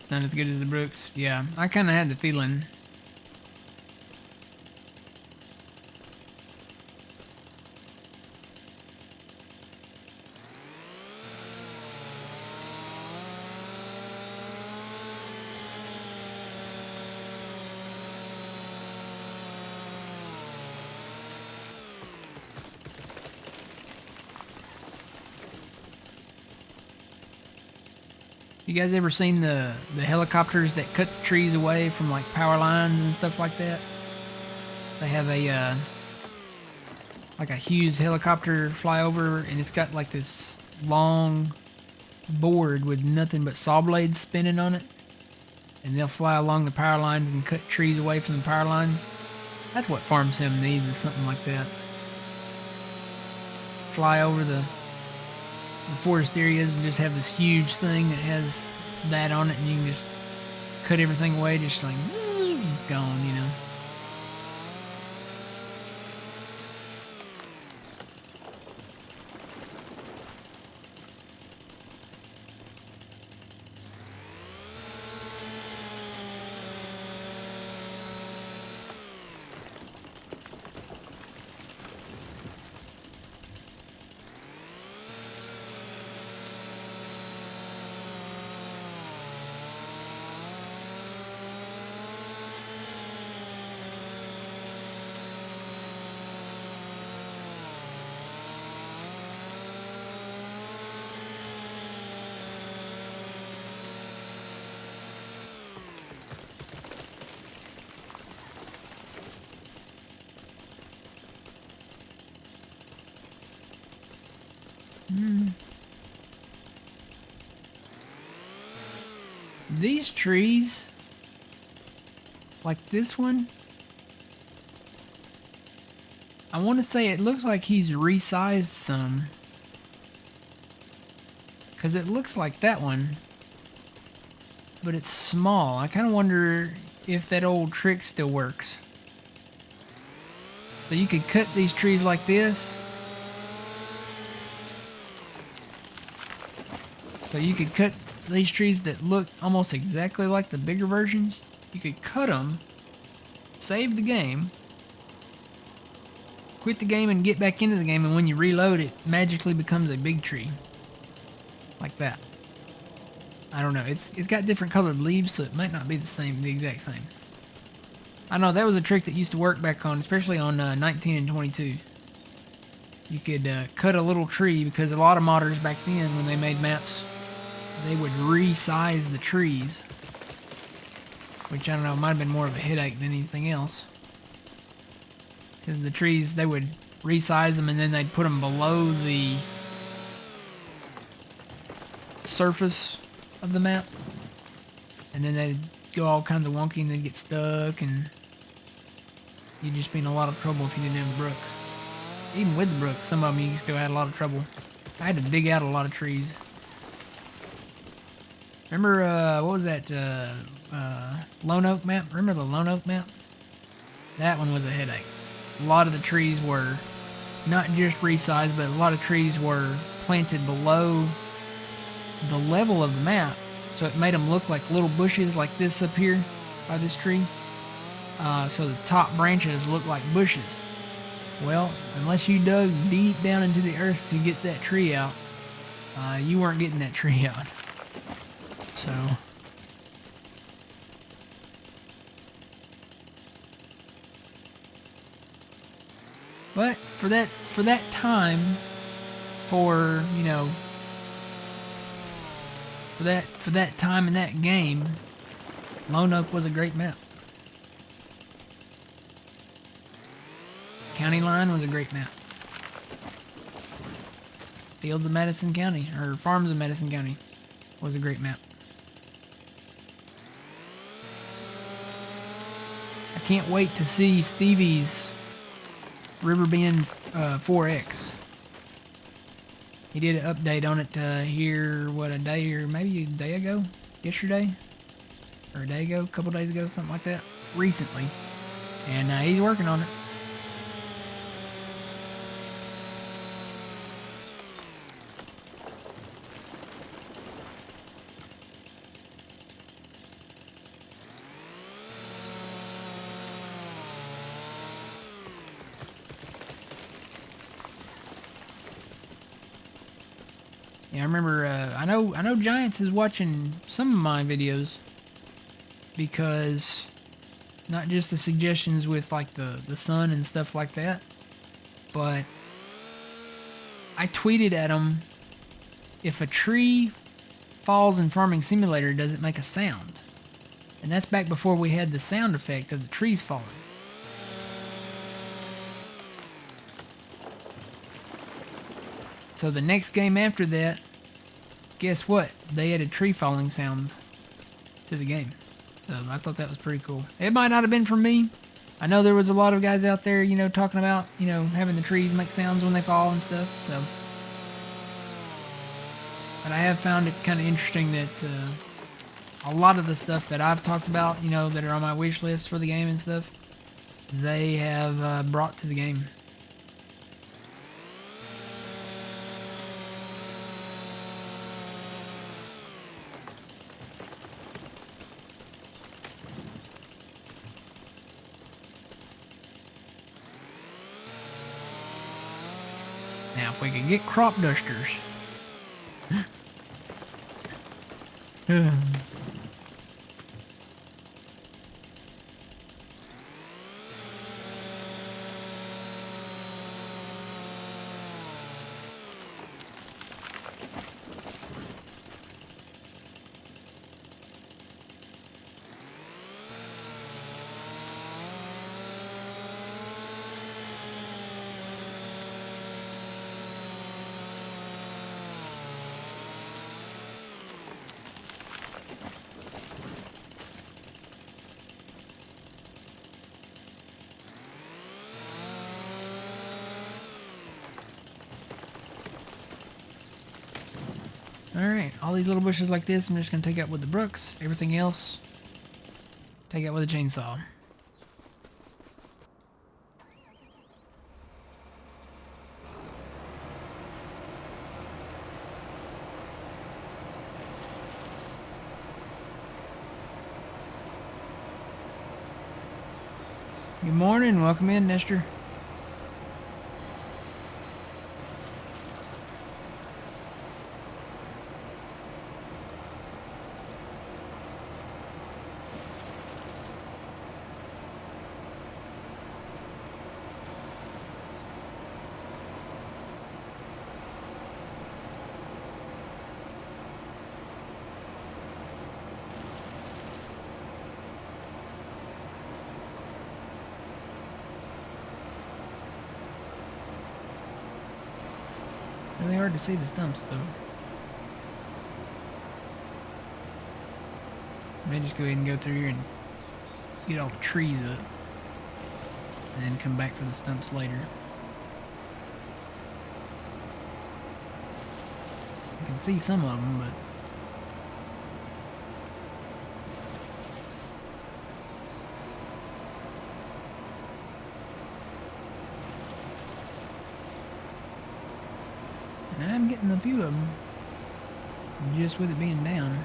It's not as good as the Brooks. Yeah, I kind of had the feeling. You guys ever seen the helicopters that cut the trees away from like power lines and stuff like that? They have a like a huge helicopter fly over, and it's got like this long board with nothing but saw blades spinning on it, and they'll fly along the power lines and cut trees away from the power lines. That's what Farm Sim needs, is something like that. Fly over the forest areas and just have this huge thing that has that on it, and you can just cut everything away, just like zzz, it's gone, you know. These trees, like this one, I want to say it looks like he's resized some, because it looks like that one, but it's small. I kind of wonder if that old trick still works. So you could cut these trees like this. So you could cut these trees that look almost exactly like the bigger versions. You could cut them, save the game, quit the game and get back into the game, and when you reload it magically becomes a big tree. Like that. I don't know. It's got different colored leaves, so it might not be the exact same. I know that was a trick that used to work back on, especially on 19 and 22. you could cut a little tree, because a lot of modders back then, when they made maps, they would resize the trees, which I don't know, might have been more of a headache than anything else. Because the trees, they would resize them and then they'd put them below the surface of the map, and then they'd go all kinds of wonky and they'd get stuck, and you'd just be in a lot of trouble if you didn't have the brooks. Even with the brooks, some of them you still had a lot of trouble. I had to dig out a lot of trees. Remember, what was that, Lone Oak map? Remember the Lone Oak map? That one was a headache. A lot of the trees were not just resized, but a lot of trees were planted below the level of the map, so it made them look like little bushes like this up here by this tree. So the top branches look like bushes. Well, unless you dug deep down into the earth to get that tree out, you weren't getting that tree out. So but for that time, for you know, for that time in that game, Lone Oak was a great map. County Line was a great map. Fields of Madison County, or Farms of Madison County, was a great map. I can't wait to see Stevie's Riverbend 4X. He did an update on it here, what, a day or maybe a day ago? Yesterday? Or a day ago? A couple days ago? Something like that? Recently. And he's working on it. Yeah, I remember, I know Giants is watching some of my videos, because not just the suggestions with like the sun and stuff like that, but I tweeted at him, if a tree falls in Farming Simulator, does it make a sound? And that's back before we had the sound effect of the trees falling. So the next game after that, guess what? They added tree falling sounds to the game. So I thought that was pretty cool. It might not have been for me. I know there was a lot of guys out there, you know, talking about, you know, having the trees make sounds when they fall and stuff, so. But I have found it kind of interesting that a lot of the stuff that I've talked about, you know, that are on my wish list for the game and stuff, they have brought to the game. Now, if we could get crop dusters. Alright, all these little bushes like this, I'm just going to take out with the brooks. Everything else, take out with a chainsaw. Good morning, welcome in, Nestor. Really hard to see the stumps though. I may just go ahead and go through here and get all the trees up. And then come back for the stumps later. I can see some of them, but... And I'm getting a few of them. Just with it being down.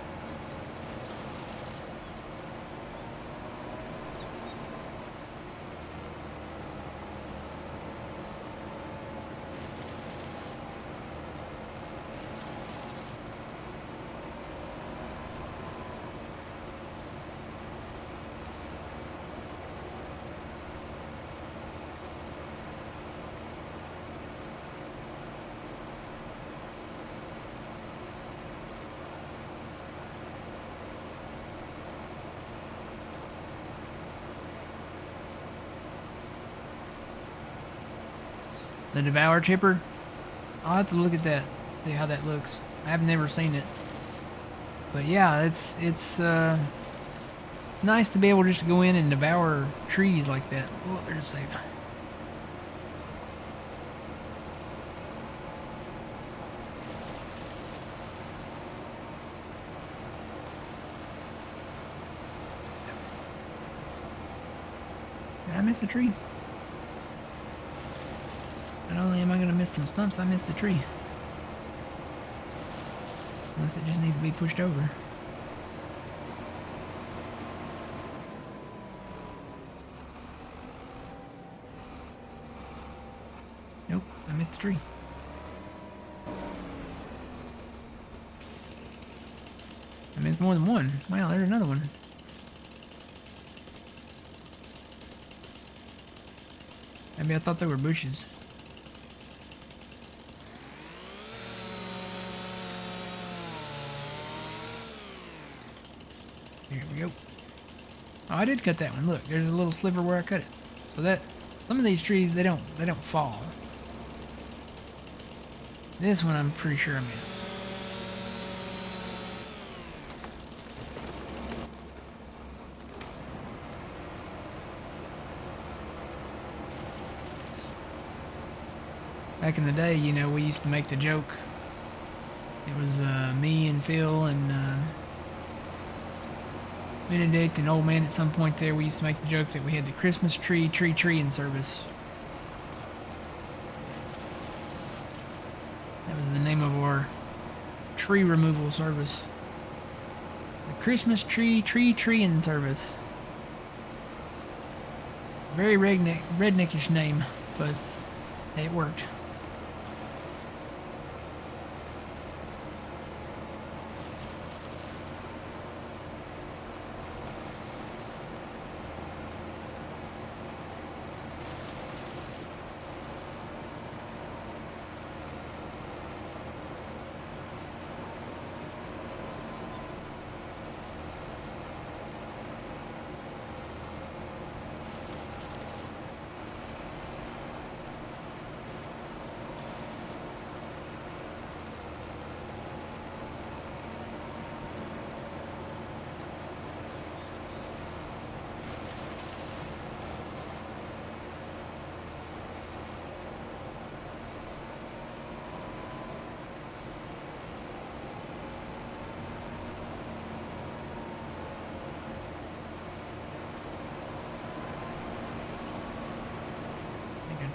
The Devour Chipper? I'll have to look at that, see how that looks. I've never seen it. But yeah, it's nice to be able just to go in and devour trees like that. Oh, they're safe. Did I miss a tree? Not only am I going to miss some stumps, I missed the tree. Unless it just needs to be pushed over. Nope, I missed the tree. I missed more than one. Wow, there's another one. Maybe I thought they were bushes. Here we go. Oh, I did cut that one. Look, there's a little sliver where I cut it. So that some of these trees they don't fall. This one I'm pretty sure I missed. Back in the day, you know, we used to make the joke. It was me and Phil and Benedict and Old Man at some point there. We used to make the joke that we had the Christmas tree-in service. That was the name of our tree removal service. The Christmas tree-in service. Very redneckish name, but it worked.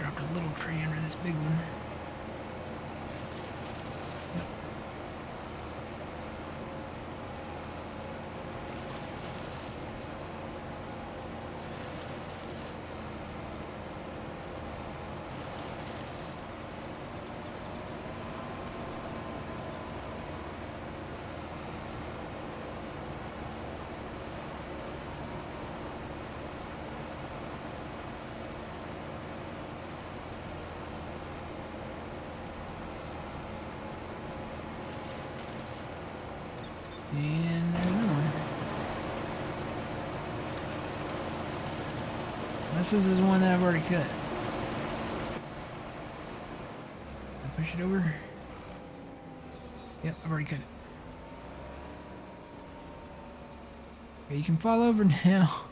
Dropped a little tree under this big one. Yep. And there's another one. This is one that I've already cut. I push it over. Yep, I've already cut it. Okay, you can fall over now.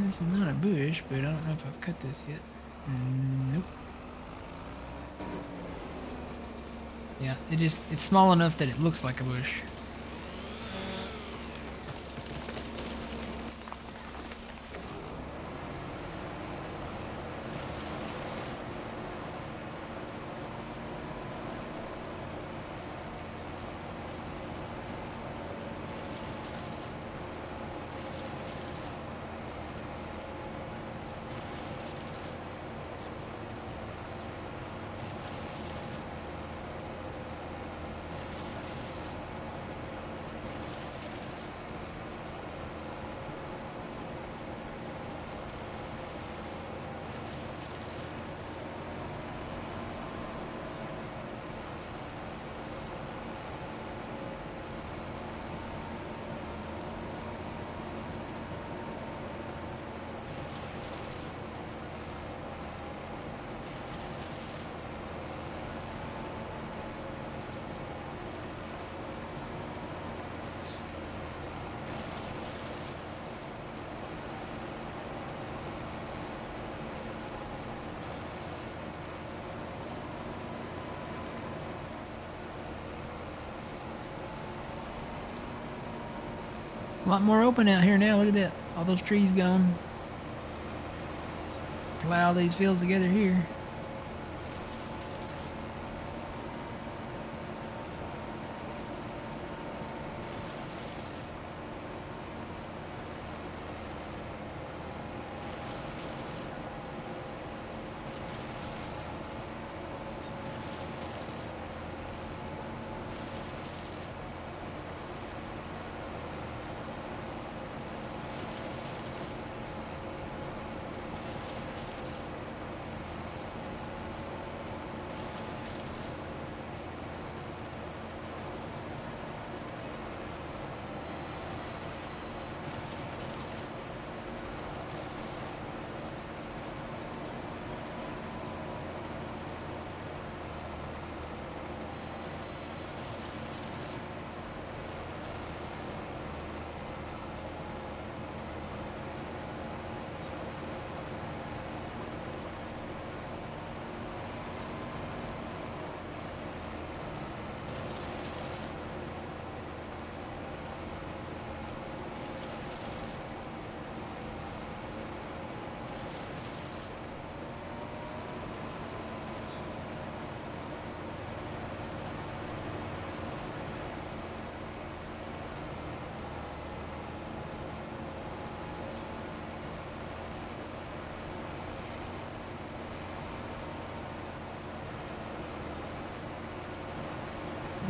This is not a bush, but I don't know if I've cut this yet. Nope. Yeah, it's small enough that it looks like a bush. A lot more open out here now. Look at that. All those trees gone. Plow these fields together here.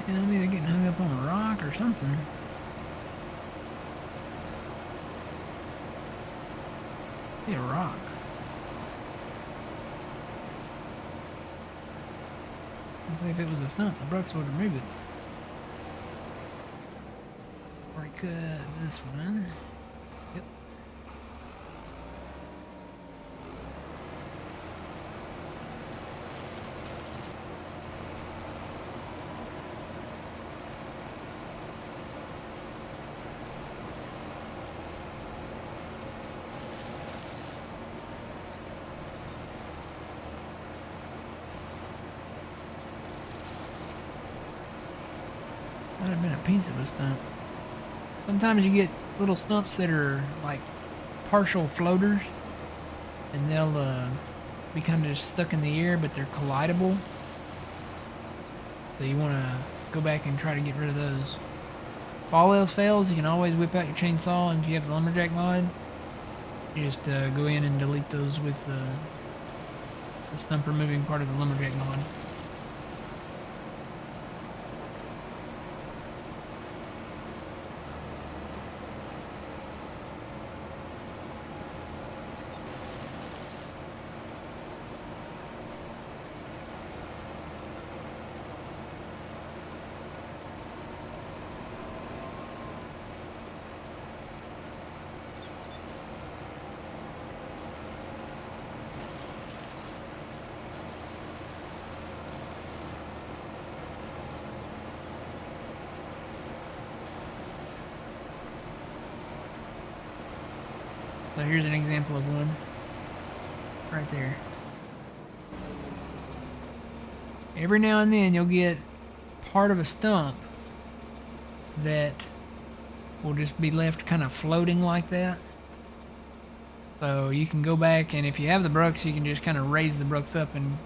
Yeah, I'm either getting hung up on a rock or something. Yeah, a rock. I'd say if it was a stunt, the Brooks would remove it. Already cut this one. Yep. been a piece of a stump. Sometimes you get little stumps that are like partial floaters, and they'll be kind of just stuck in the air, but they're collidable. So you want to go back and try to get rid of those. If all else fails, you can always whip out your chainsaw, and if you have the lumberjack mod, you just go in and delete those with the stump removing part of the lumberjack mod. So here's an example of one right there. Every now and then you'll get part of a stump that will just be left kind of floating like that. So you can go back, and if you have the brucks, you can just kind of raise the brucks up and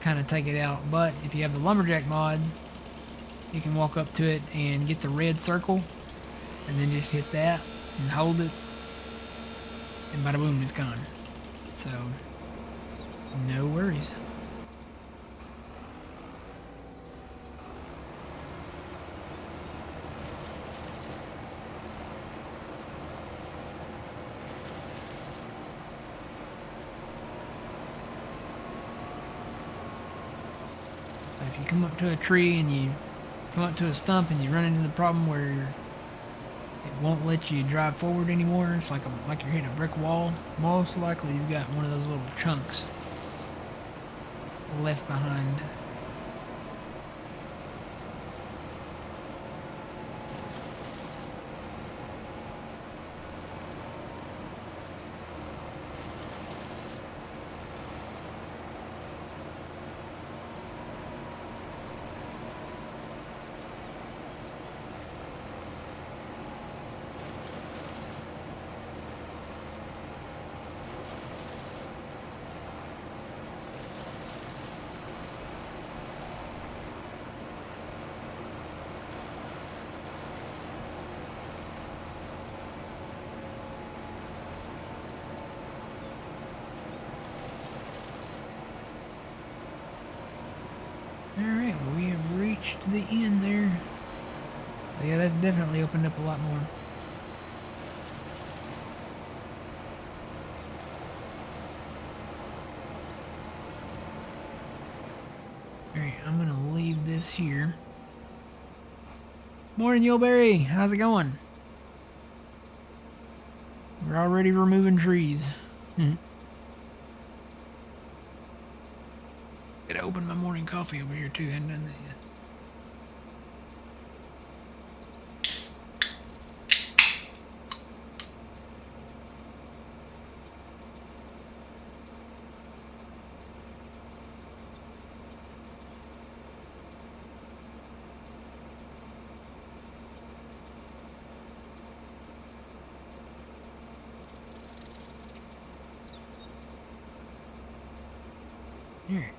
kind of take it out. But if you have the lumberjack mod, you can walk up to it and get the red circle and then just hit that and hold it, and bada boom, it's gone. So no worries. If you come up to a tree and you come up to a stump and you run into the problem where it won't let you drive forward anymore, it's like you're hitting a brick wall, most likely you've got one of those little chunks left behind. Alright, well, we have reached the end there. But yeah, that's definitely opened up a lot more. Alright, I'm gonna leave this here. Morning, Yellberry. How's it going? We're already removing trees. Gotta open my morning coffee over here too. Hadn't done that yet. Here.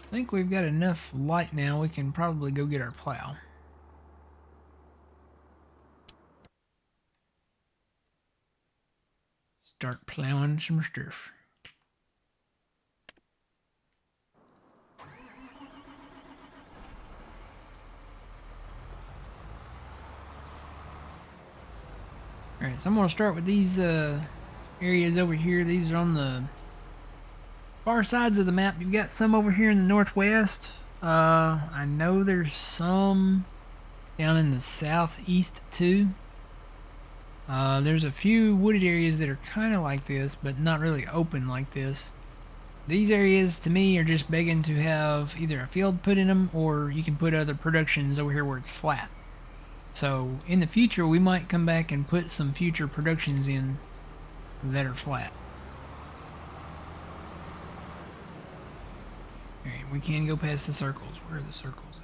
I think we've got enough light now. We can probably go get our plow. Start plowing some stuff. Alright, so I'm going to start with these areas over here. These are on the far sides of the map. You've got some over here in the northwest. I know there's some down in the southeast too. There's a few wooded areas that are kind of like this, but not really open like this. These areas to me are just begging to have either a field put in them, or you can put other productions over here where it's flat. So in the future we might come back and put some future productions in that are flat. Alright, we can go past the circles. Where are the circles at?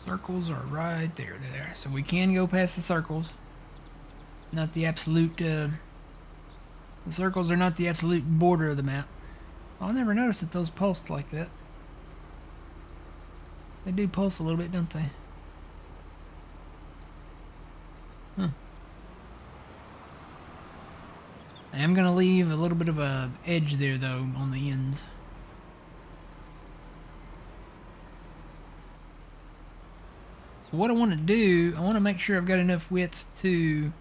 Circles are right there. So we can go past the circles. Not the absolute, the circles are not the absolute border of the map. Oh, I never noticed that those pulsed like that. They do pulse a little bit, don't they? Huh. I am going to leave a little bit of a edge there, though, on the ends. So what I want to do, I want to make sure I've got enough width to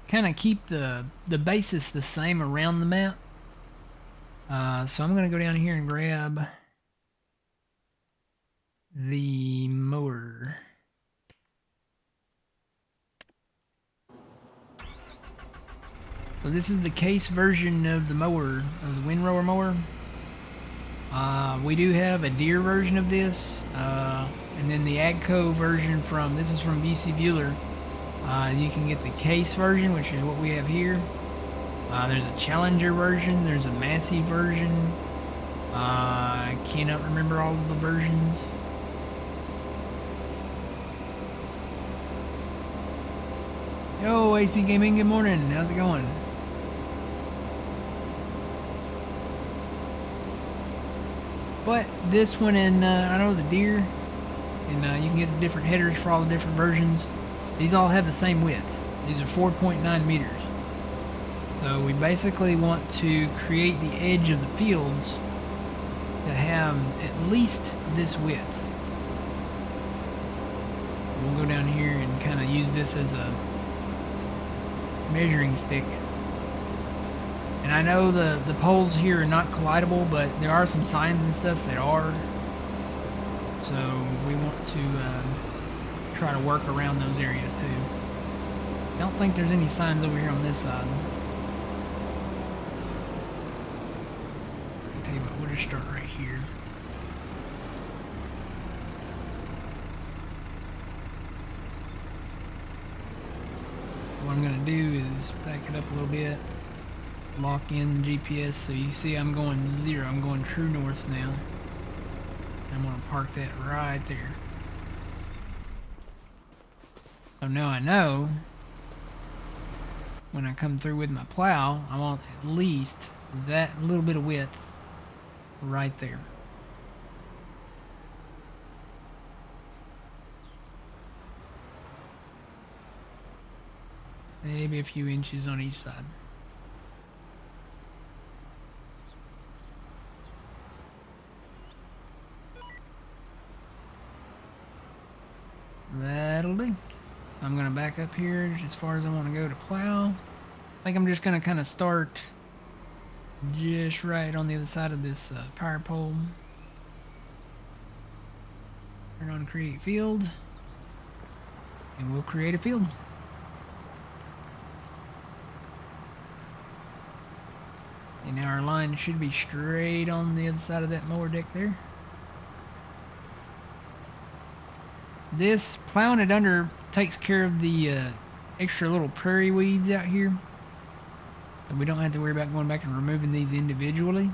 kind of keep the basis the same around the map. So I'm going to go down here and grab the mower. So this is the case version of the mower, of the windrower mower. We do have a deer version of this, and then the Agco version from, this is from BC Bueller. You can get the case version, which is what we have here. There's a Challenger version, there's a Massey version. I cannot remember all of the versions. Yo, AC Gaming, good morning. How's it going? But this one, and I know the deer, and you can get the different headers for all the different versions. These all have the same width. These are 4.9 meters. So we basically want to create the edge of the fields to have at least this width. We'll go down here and kind of use this as a measuring stick. And I know the poles here are not collidable, but there are some signs and stuff that are. So we want to try to work around those areas too. I don't think there's any signs over here on this side. I'll tell you what, we'll just start right here. What I'm going to do is back it up a little bit, lock in the GPS, so you see I'm going 0, I'm going true north now. I'm going to park that right there. So now I know when I come through with my plow, I want at least that little bit of width right there. Maybe a few inches on each side. That'll do. So I'm going to back up here as far as I want to go to plow. I think I'm just going to kind of start just right on the other side of this power pole. Turn on create field. And we'll create a field. And now our line should be straight on the other side of that mower deck there. This plowing it under takes care of the extra little prairie weeds out here. So we don't have to worry about going back and removing these individually.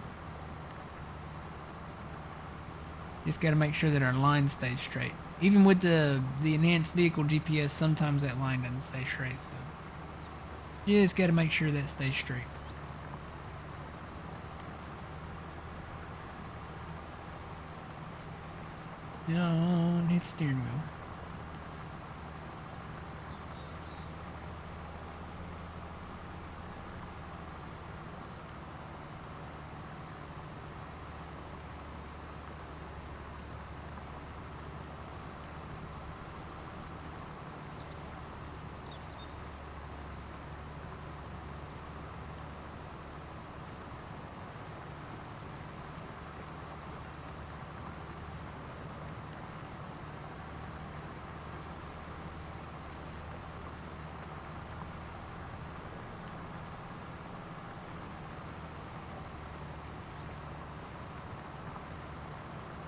Just got to make sure that our line stays straight. Even with the enhanced vehicle GPS, sometimes that line doesn't stay straight. So you just got to make sure that stays straight. Don't hit the steering wheel.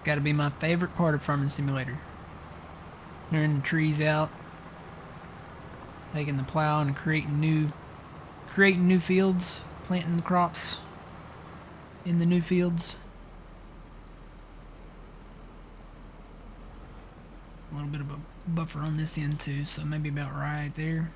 Got to be my favorite part of Farming Simulator. Clearing the trees out, taking the plow and creating new fields, planting the crops in the new fields. little bit of a buffer on this end too, so maybe about right there.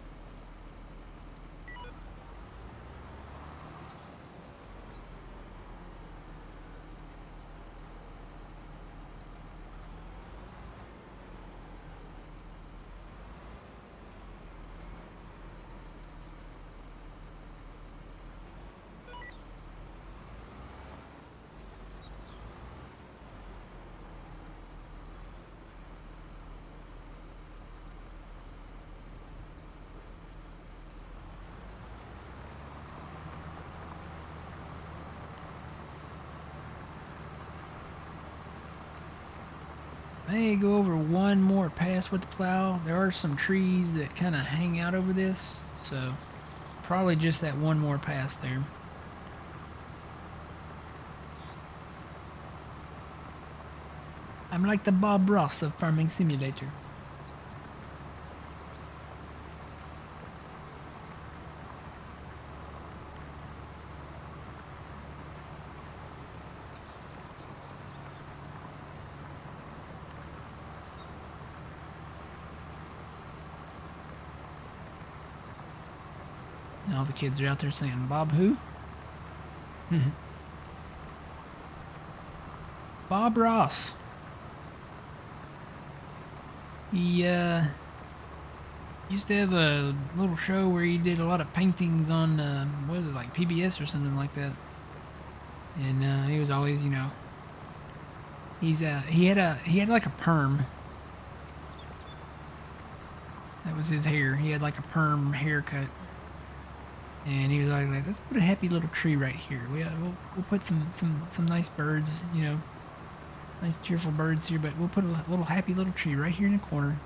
May go over one more pass with the plow. There are some trees that kind of hang out over this, so probably just that one more pass there. I'm like the Bob Ross of Farming Simulator. And all the kids are out there saying, Bob who? Bob Ross. He used to have a little show where he did a lot of paintings on, what was it, like PBS or something like that. And he was always, you know, he had like a perm. That was his hair. He had like a perm haircut. And he was like, let's put a happy little tree right here. We'll put some nice birds, you know, nice cheerful birds here, but we'll put a little happy little tree right here in the corner.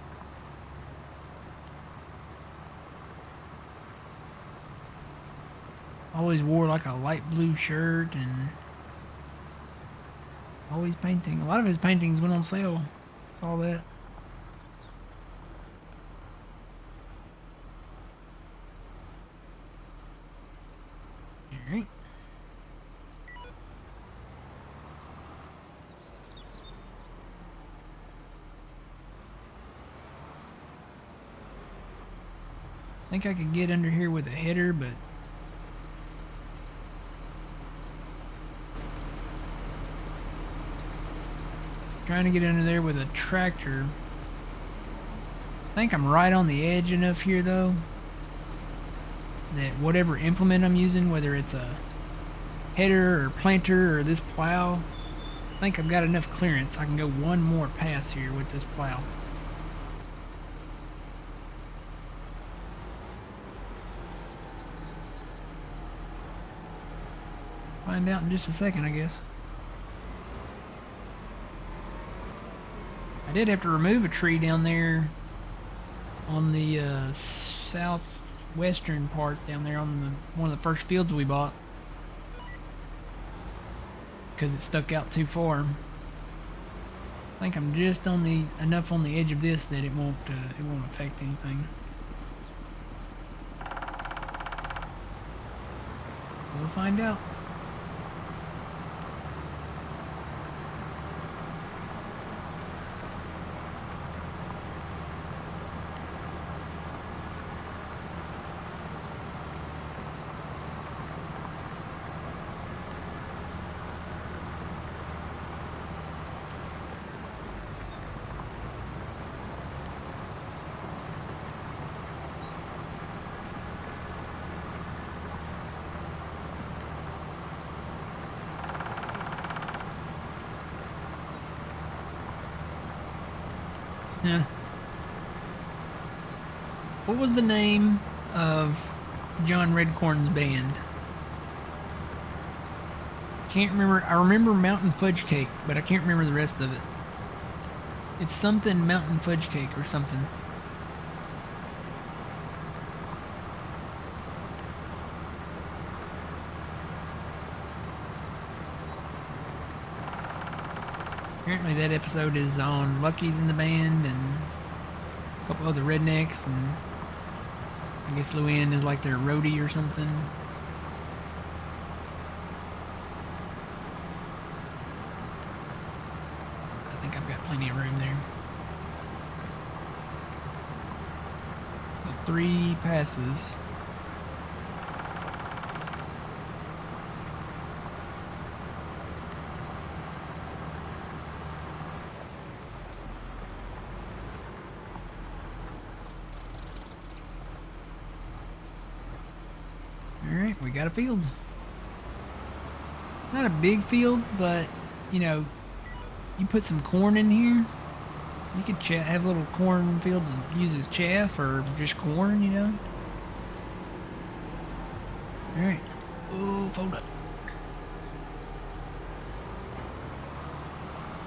Always wore like a light blue shirt and always painting. A lot of his paintings went on sale. Saw that. Alright. I think I could get under here with a header, but trying to get under there with a tractor. I think I'm right on the edge enough here though that whatever implement I'm using, whether it's a header or planter or this plow, I think I've got enough clearance. I can go one more pass here with this plow. Find out in just a second, I guess. I did have to remove a tree down there on the southwestern part down there on one of the first fields we bought because it stuck out too far. I think I'm just on enough on the edge of this that it won't affect anything. We'll find out. Yeah. What was the name of John Redcorn's band? Can't remember. I remember Mountain Fudge Cake, but I can't remember the rest of it. It's something Mountain Fudge Cake or something. Apparently that episode is on Lucky's in the band and a couple other rednecks, and I guess Luann is like their roadie or something. I think I've got plenty of room there. 3 passes. Alright, we got a field. Not a big field, but, you know, you put some corn in here, you could have a little cornfield to use as chaff or just corn, you know. Alright. Oh, fold up.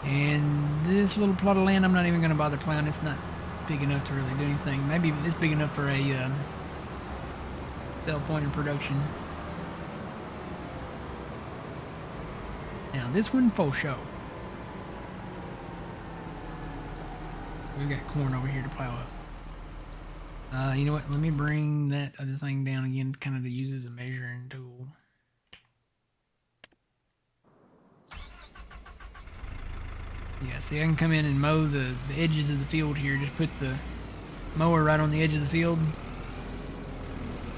And this little plot of land, I'm not even going to bother plowing. It's not big enough to really do anything. Maybe it's big enough for a cell pointer production. Now this one, for show. We've got corn over here to plow up. You know what? Let me bring that other thing down again, kind of to use as a measuring tool. Yeah, see, I can come in and mow the edges of the field here. Just put the mower right on the edge of the field.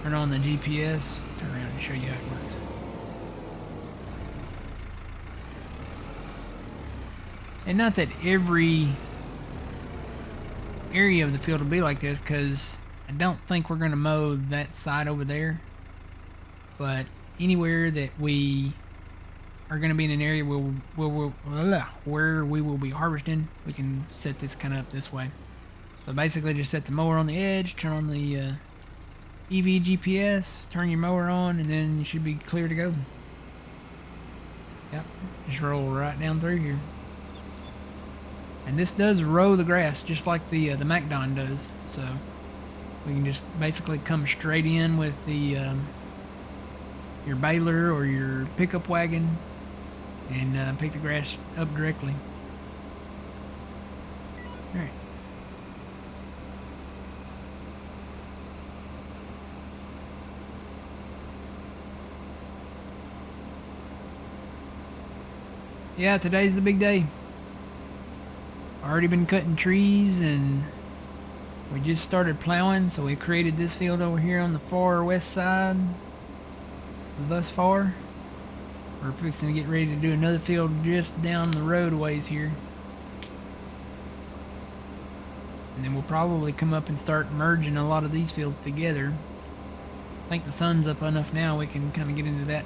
Turn on the GPS. Turn around and show you how it works. And not that every area of the field will be like this, because I don't think we're going to mow that side over there. But anywhere that we are going to be in an area where we will be harvesting, we can set this kind of up this way. So basically just set the mower on the edge, turn on the EV GPS, turn your mower on, and then you should be clear to go. Yep, just roll right down through here. And this does row the grass just like the MacDon does, so we can just basically come straight in with the your baler or your pickup wagon and pick the grass up directly. All right. Yeah, today's the big day. Already been cutting trees and we just started plowing, so we created this field over here on the far west side thus far. We're fixing to get ready to do another field just down the road ways here. And then we'll probably come up and start merging a lot of these fields together. I think the sun's up enough now we can kind of get into that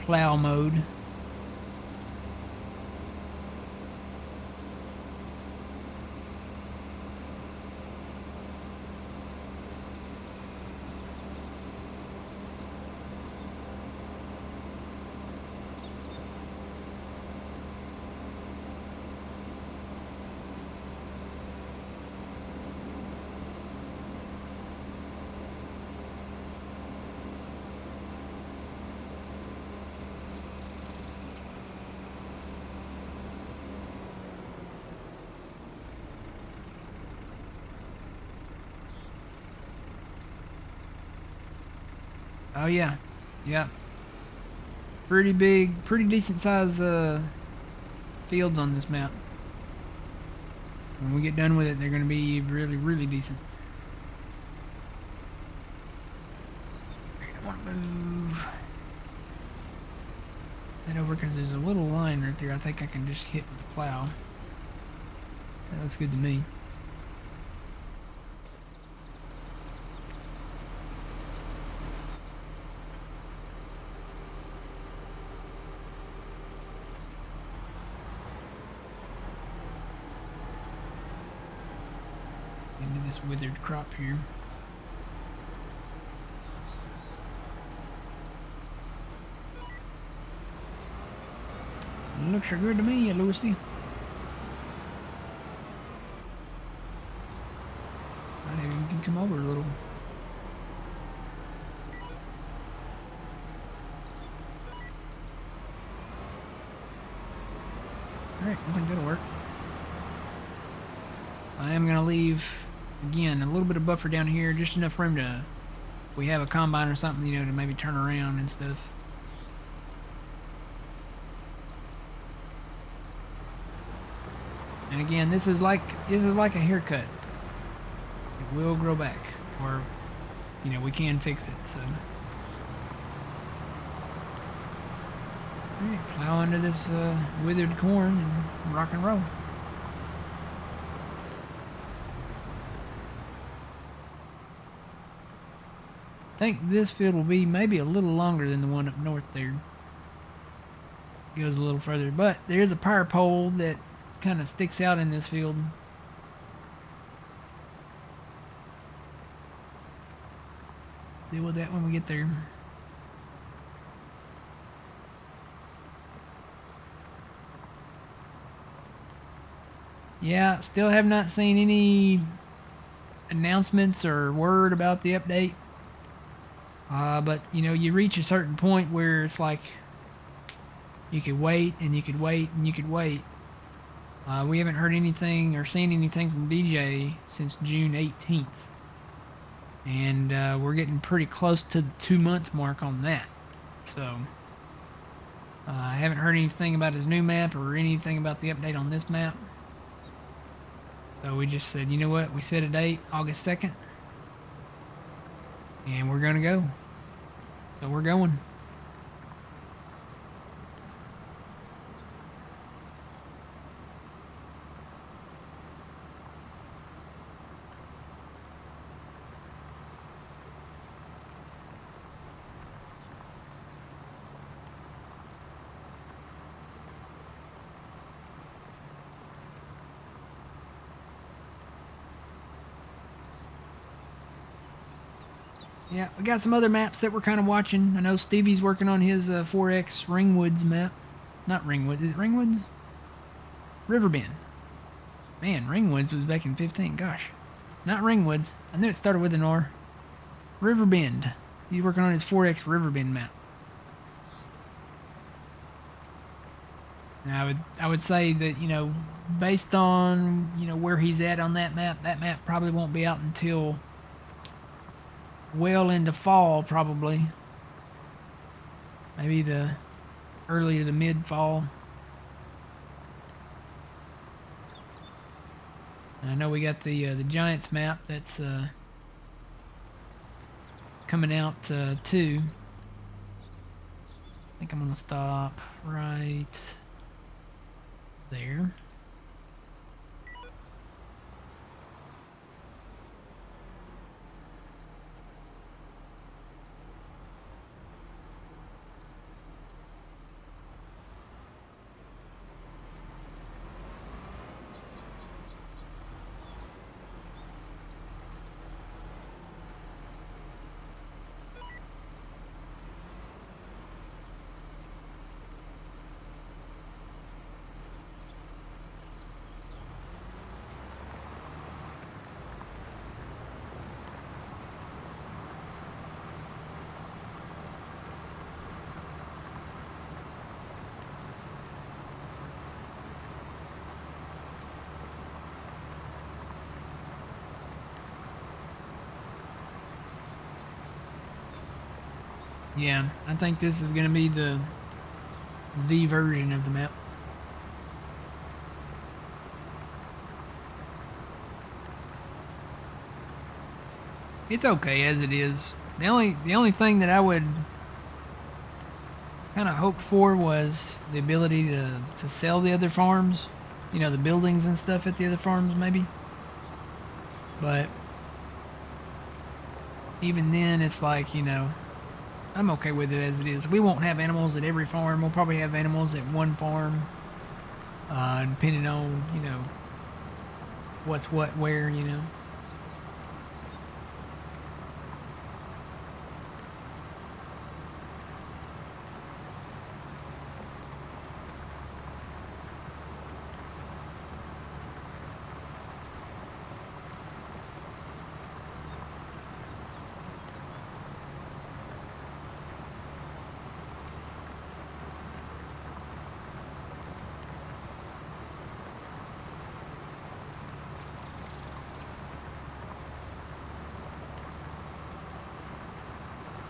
plow mode. Oh yeah, yeah. Pretty big, pretty decent size fields on this map. When we get done with it, they're going to be really, really decent. I don't want to move that over because there's a little line right there. I think I can just hit with the plow. That looks good to me. Into this withered crop here. Looks so good to me, Lucy. I think you can come over a little. Alright, I think that'll work. I am going to leave, again, a little bit of buffer down here, just enough room to, if we have a combine or something, you know, to maybe turn around and stuff. And again, this is like a haircut. It will grow back. or we can fix it. So, all right, plow under this withered corn and rock and roll. I think this field will be maybe a little longer than the one up north there. Goes a little further, but there is a power pole that kind of sticks out in this field. Deal with that when we get there. Yeah, still have not seen any announcements or word about the update. But you reach a certain point where it's like you could wait and you could wait and you could wait. We haven't heard anything or seen anything from DJ since June 18th. And we're getting pretty close to the 2-month mark on that. So I haven't heard anything about his new map or anything about the update on this map. So we just said, you know what? We set a date, August 2nd. And we're going to go. So we're going. Yeah, we got some other maps that we're kind of watching. I know Stevie's working on his 4X Ringwoods map. Not Ringwoods. Is it Ringwoods? Riverbend. Man, Ringwoods was back in 15. Gosh. Not Ringwoods. I knew it started with an R. Riverbend. He's working on his 4X Riverbend map. Now, I would say that, based on, where he's at on that map probably won't be out until well into fall, probably. Maybe the early to mid fall. And I know we got the Giants map that's coming out too. I think I'm gonna stop right there. Yeah, I think this is gonna be the version of the map. It's okay as it is. The only thing that I would kind of hoped for was the ability to sell the other farms, the buildings and stuff at the other farms maybe. But even then, it's like, I'm okay with it as it is. We won't have animals at every farm. We'll probably have animals at one farm, depending on, what's what, where,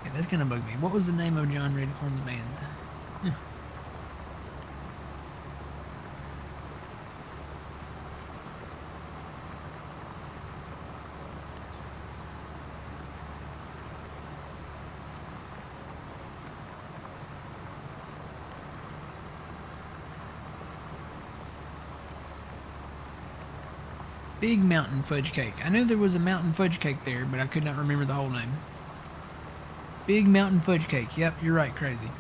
Yeah, that's gonna bug me. What was the name of John Redcorn's band? Big Mountain Fudge Cake. I knew there was a mountain fudge cake there, but I could not remember the whole name. Big Mountain Fudge Cake. Yep, you're right, Crazy.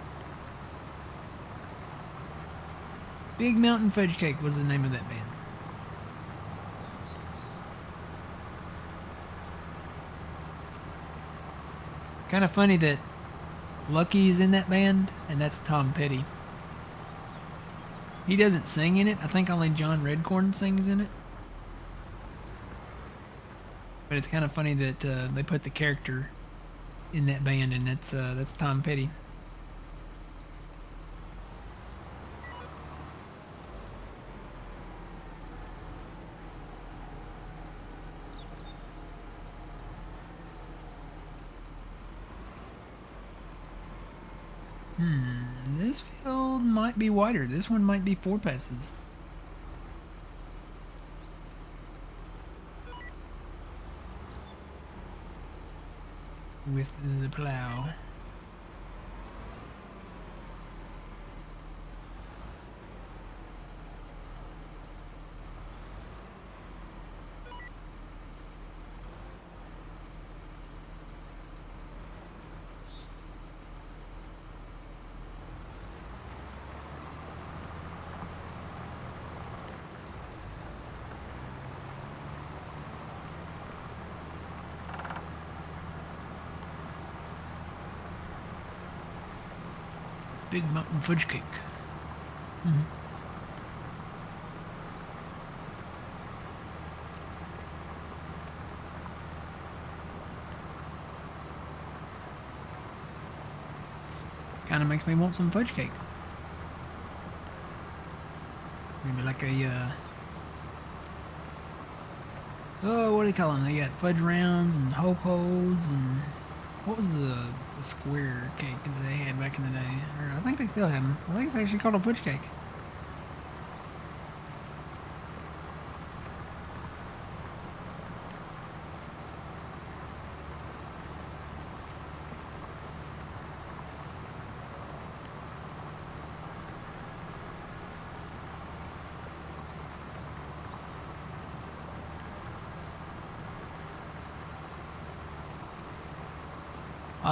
Big Mountain Fudge Cake was the name of that band. Kind of funny that Lucky is in that band, and that's Tom Petty. He doesn't sing in it. I think only John Redcorn sings in it. But it's kind of funny that they put the character in that band, and that's Tom Petty. This field might be wider. This one might be 4 passes. With the plow. Big Mountain Fudge Cake. Kind of makes me want some fudge cake. Maybe like a, oh, what do they call them? They got fudge rounds and ho-hos and what was the square cake that they had back in the day? Or I think they still have them. I think it's actually called a fudge cake.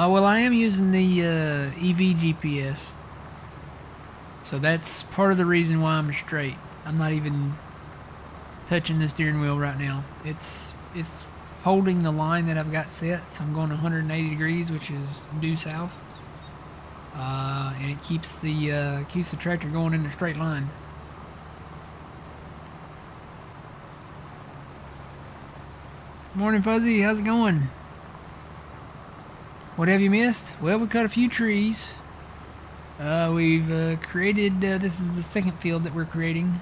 Well, I am using the EV GPS, so that's part of the reason why I'm straight. I'm not even touching the steering wheel right now. It's holding the line that I've got set, so I'm going 180 degrees, which is due south, and it keeps the tractor going in a straight line. Morning, Fuzzy. How's it going? What have you missed? Well, we cut a few trees. We've created, this is the second field that we're creating.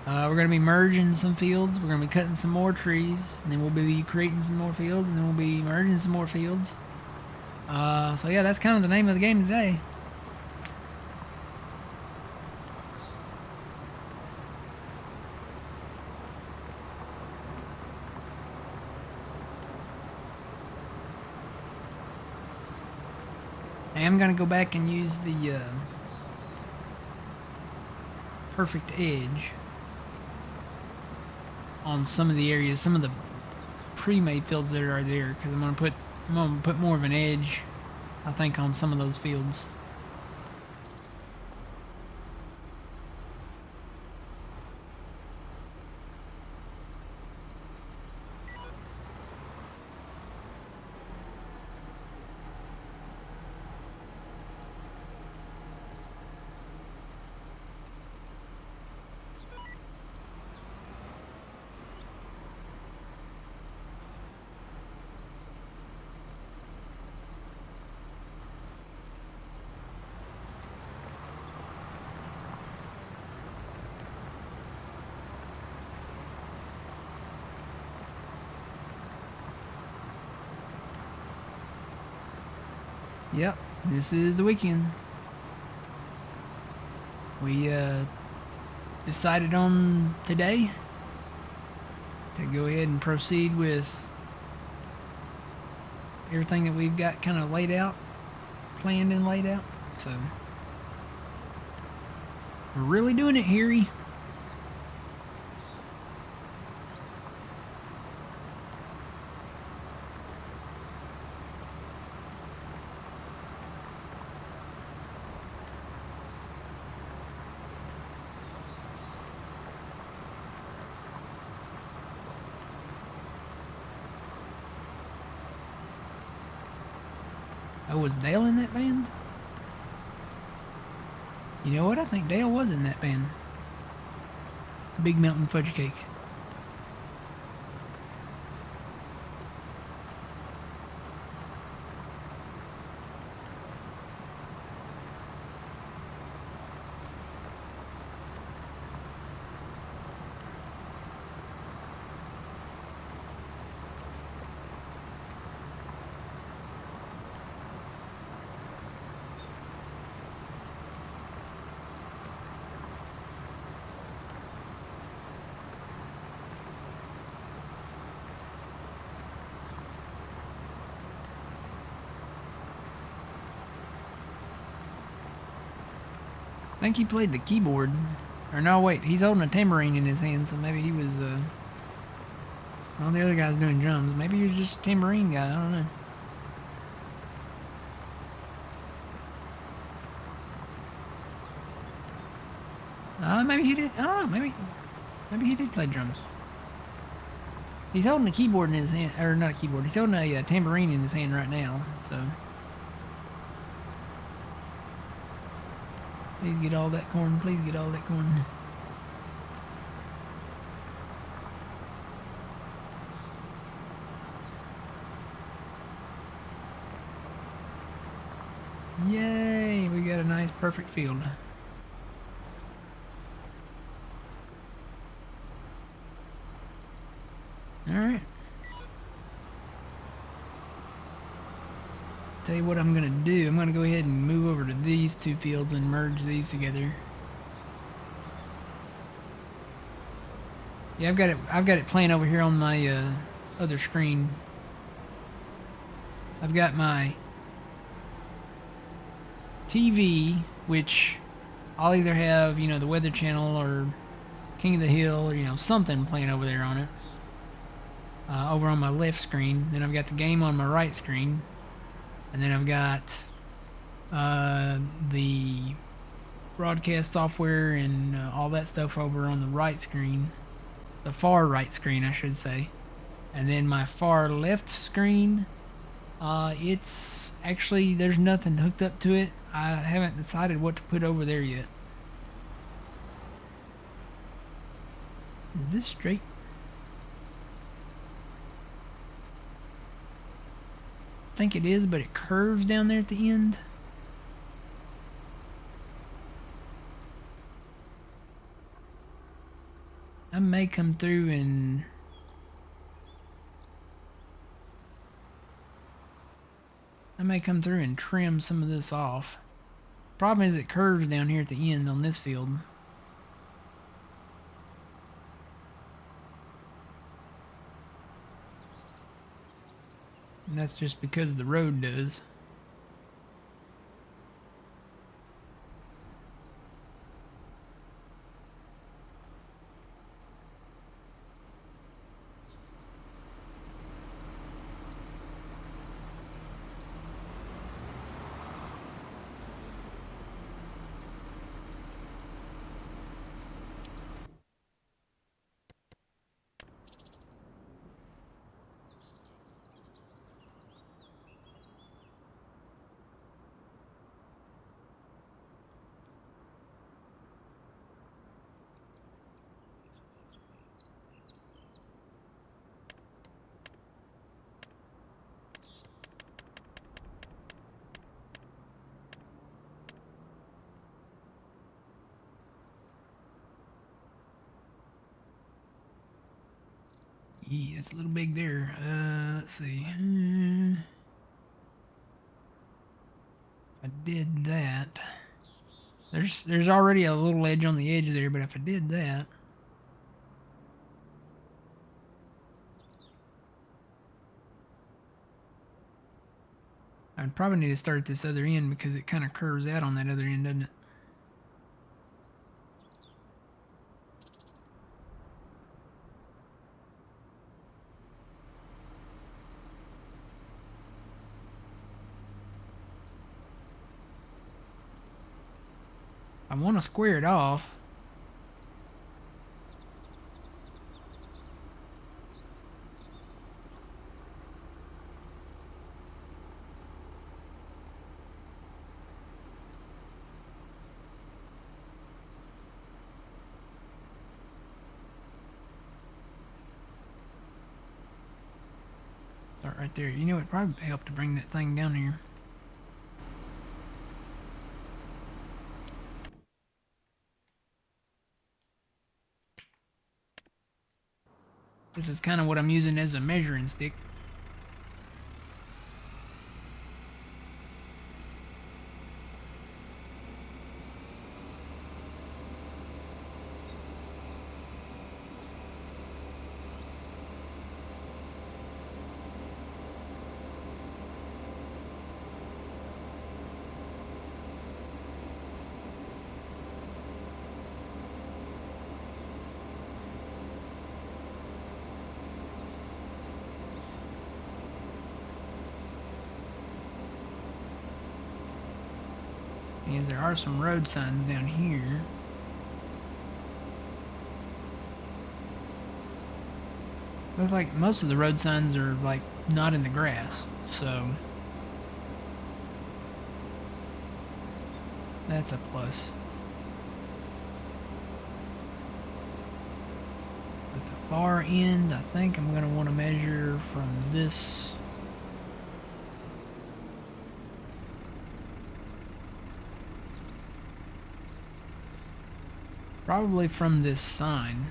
We're going to be merging some fields. We're going to be cutting some more trees. And then we'll be creating some more fields. And then we'll be merging some more fields. So yeah, that's kind of the name of the game today. I am going to go back and use the perfect edge on some of the areas, some of the pre-made fields that are there, because I'm going to put more of an edge, I think, on some of those fields. Yep, this is the weekend. We decided on today to go ahead and proceed with everything that we've got kind of laid out, planned and laid out. So we're really doing it, Harry. Oh, was Dale in that band? You know what? I think Dale was in that band. Big Mountain Fudge Cake. I think he played the keyboard. Or no, wait, he's holding a tambourine in his hand, so maybe he was, all the other guys doing drums. Maybe he was just a tambourine guy, I don't know. Maybe he did, I don't know, maybe he did play drums. He's holding a keyboard in his hand, or not a keyboard, he's holding a tambourine in his hand right now, so. Please get all that corn, please get all that corn. Yay, we got a nice perfect field. Alright. Tell you what I'm gonna do. I'm gonna go ahead and move over to these two fields and merge these together. Yeah, I've got it playing over here on my other screen. I've got my TV, which I'll either have, you know, the Weather Channel or King of the Hill or, you know, something playing over there on it. Over on my left screen. Then I've got the game on my right screen. And then I've got the broadcast software and all that stuff over on the right screen. The far right screen, I should say. And then my far left screen, it's actually, there's nothing hooked up to it. I haven't decided what to put over there yet. Is this straight? I think it is, but it curves down there at the end. I may come through and trim some of this off. Problem is it curves down here at the end on this field. And that's just because the road does. Yeah, it's a little big there. Let's see. I did that. There's already a little edge on the edge there, but if I did that, I'd probably need to start at this other end because it kind of curves out on that other end, doesn't it? I want to square it off. Start right there. You know, it'd probably help to bring that thing down here. This is kind of what I'm using as a measuring stick. Because there are some road signs down here. Looks like most of the road signs are like not in the grass, so that's a plus. At the far end, I think I'm going to want to measure from this. Probably from this sign.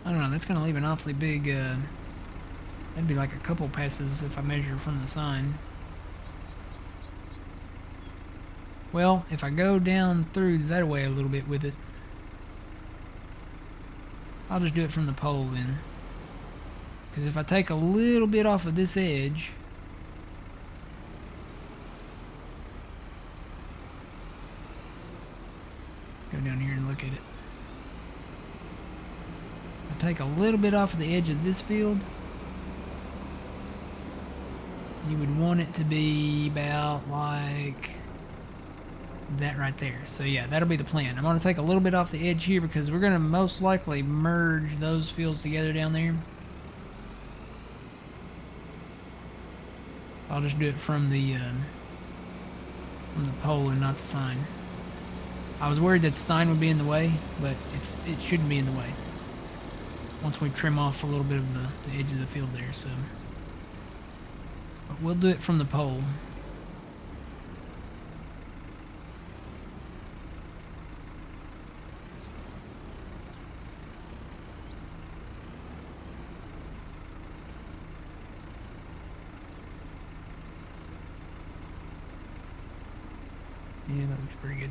I don't know, that's going to leave an awfully big, that'd be like a couple passes if I measure from the sign. Well, if I go down through that way a little bit with it, I'll just do it from the pole then. Because if I take a little bit off of this edge, go down here and look at it. If I take a little bit off of the edge of this field, you would want it to be about like that right there. So yeah, that'll be the plan. I'm going to take a little bit off the edge here because we're going to most likely merge those fields together down there. I'll just do it from the pole and not the sign. I was worried that the sign would be in the way, but it shouldn't be in the way. Once we trim off a little bit of the edge of the field there, so. But we'll do it from the pole. Yeah, that looks pretty good.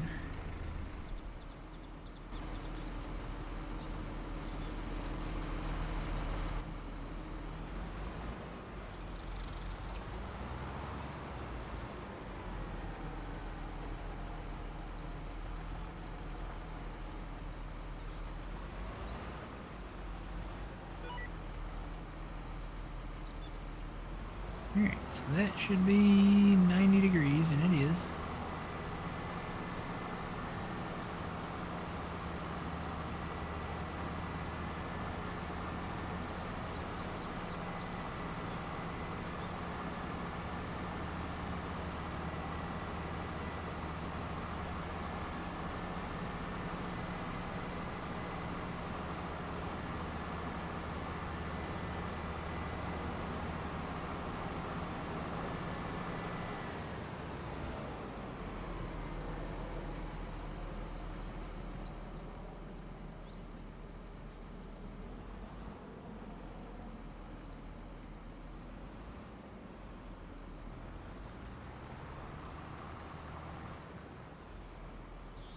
Alright, so that should be 90 degrees, and it is.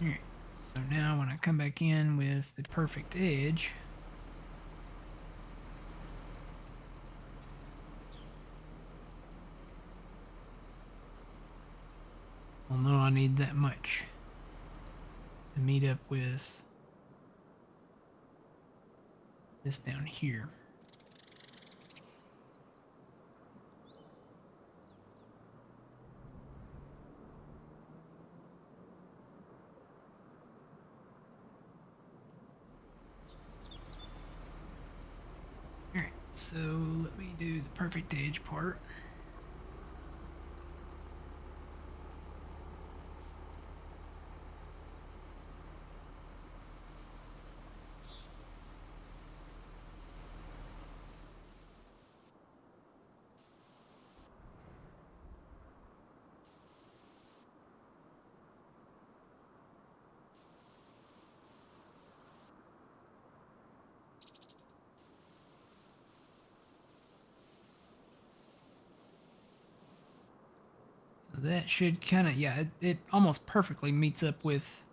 Alright, so now when I come back in with the perfect edge, I'll know I need that much to meet up with this down here. Alright, so let me do the perfect edge part. that should kind of, yeah, it almost perfectly meets up with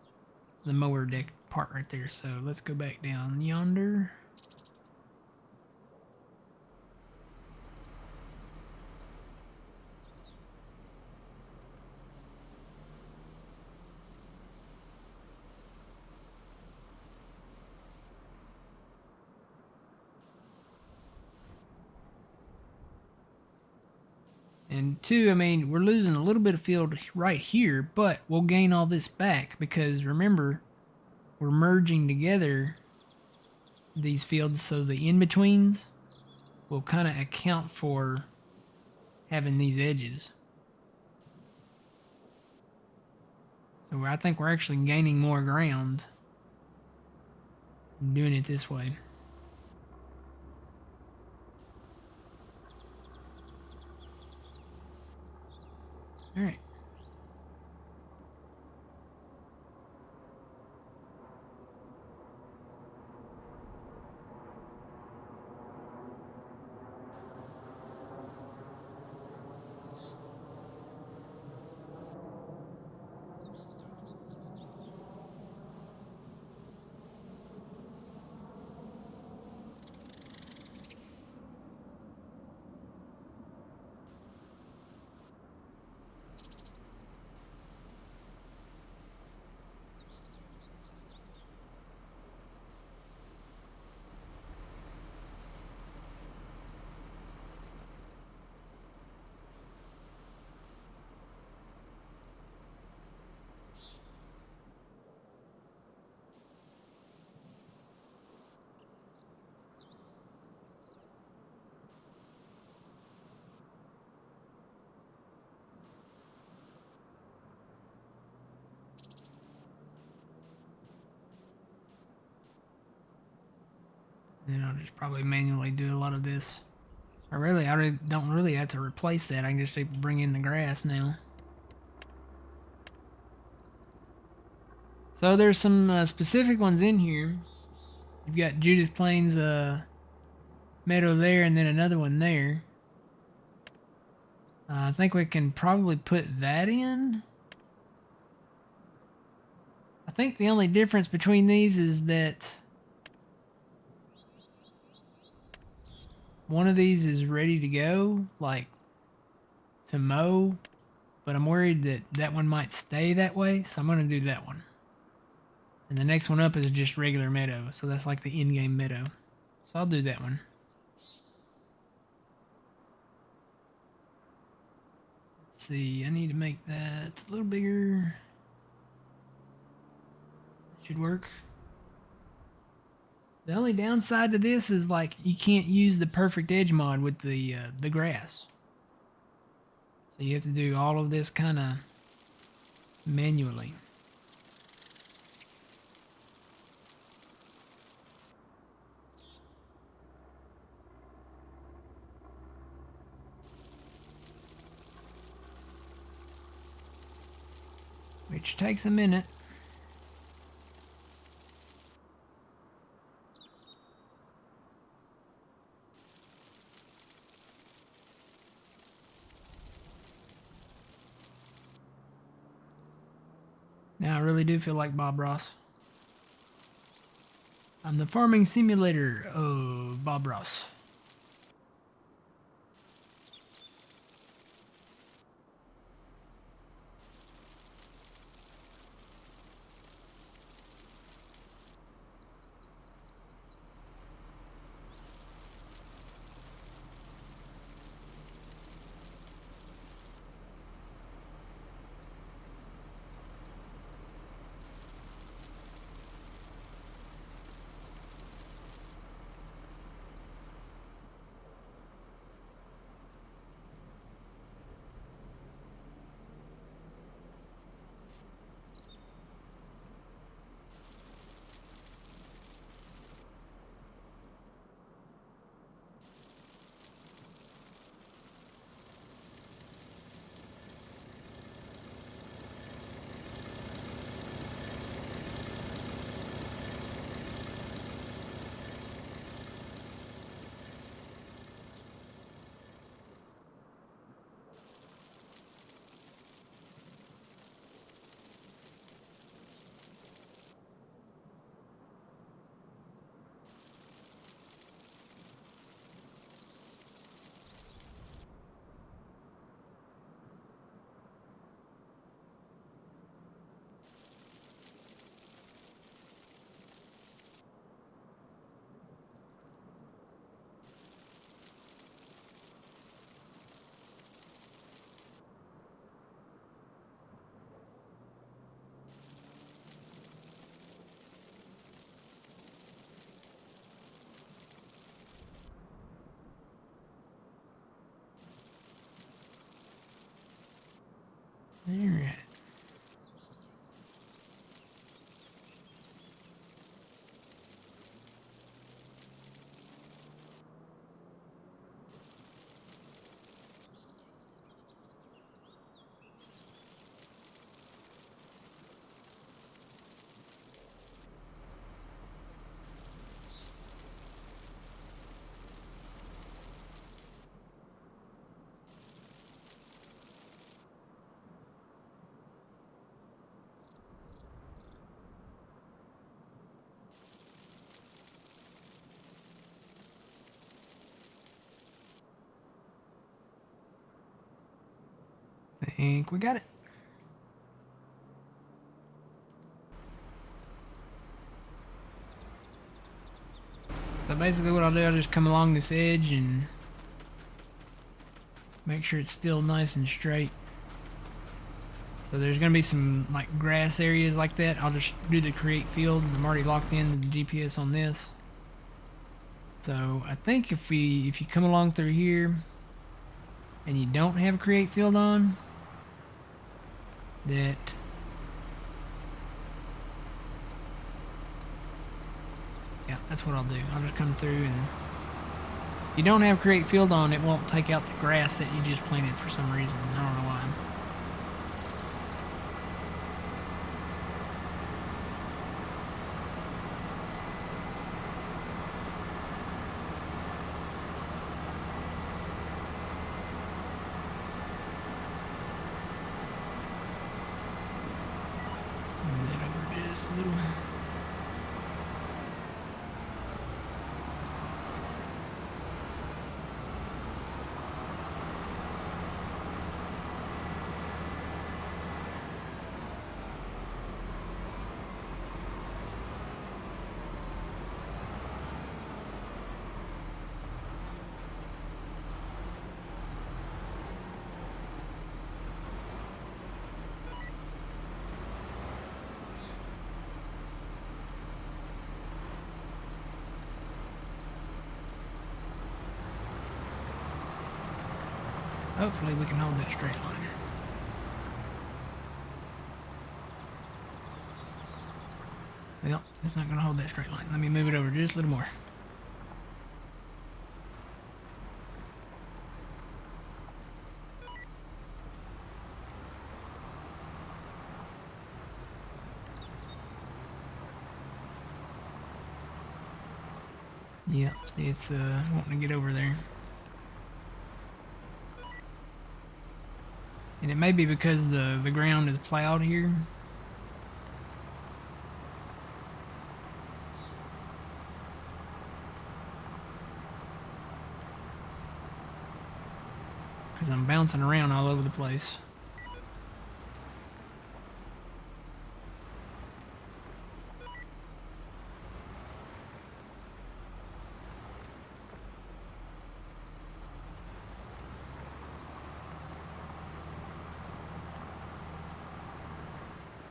the mower deck part right there. So let's go back down yonder. And two, I mean, we're losing a little bit of field right here, but we'll gain all this back because remember, we're merging together these fields, so the in-betweens will kind of account for having these edges. So I think we're actually gaining more ground doing it this way. All right. And I'll just probably manually do a lot of this. I already don't really have to replace that. I can just bring in the grass now. So there's some specific ones in here. You've got Judith Plains meadow there, and then another one there. I think we can probably put that in. I think the only difference between these is that one of these is ready to go, like to mow, but I'm worried that that one might stay that way, so I'm going to do that one. And the next one up is just regular meadow, so that's like the in-game meadow. So I'll do that one. Let's see, I need to make that a little bigger. Should work. The only downside to this is like you can't use the perfect edge mod with the grass. So you have to do all of this kind of manually. Which takes a minute. Now I really do feel like Bob Ross. I'm the farming simulator of Bob Ross. think we got it. So basically what I'll do, I'll just come along this edge and make sure it's still nice and straight. So there's going to be some like grass areas like that. I'll just do the create field, and I'm already locked into the GPS on this. So I think if you come along through here and you don't have a create field on, that yeah, that's what I'll do. I'll just come through, and if you don't have create field on, it won't take out the grass that you just planted for some reason. I don't know why. Move that over just a little. Hopefully we can hold that straight line. Well, it's not going to hold that straight line. Let me move it over just a little more. Yep, see it's wanting to get over there. And it may be because the ground is plowed here. Because I'm bouncing around all over the place.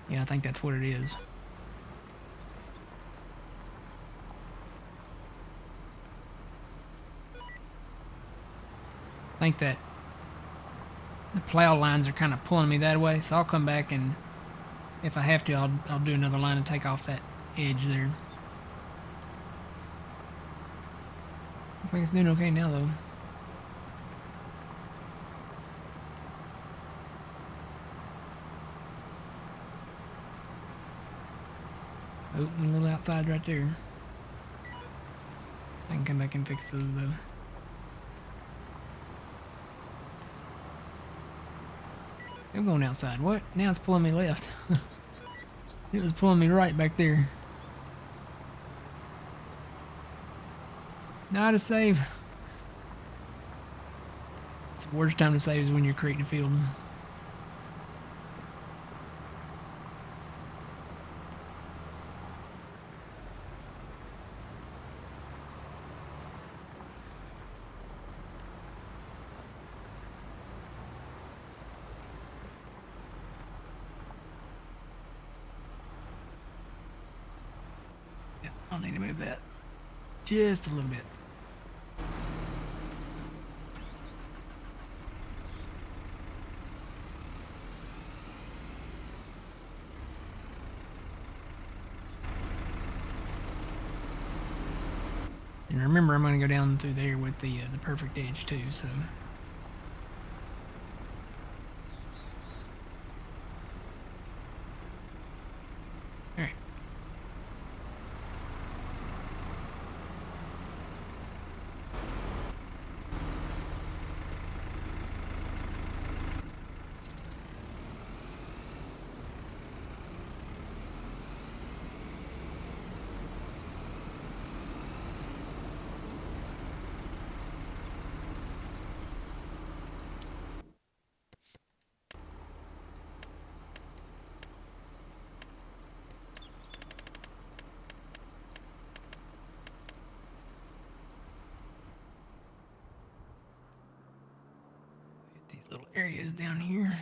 Yeah, I think that's what it is. I think that the plow lines are kind of pulling me that way, so I'll come back, and if I have to, I'll do another line and take off that edge there. Looks like it's doing okay now, though. Oh, a little outside right there. I can come back and fix those, though. I'm going outside. What? Now it's pulling me left. It was pulling me right back there. Now to save. It's the worst time to save is when you're creating a field. I'll need to move that just a little bit. And remember, I'm going to go down through there with the perfect edge too, so... Alright. There he is down here.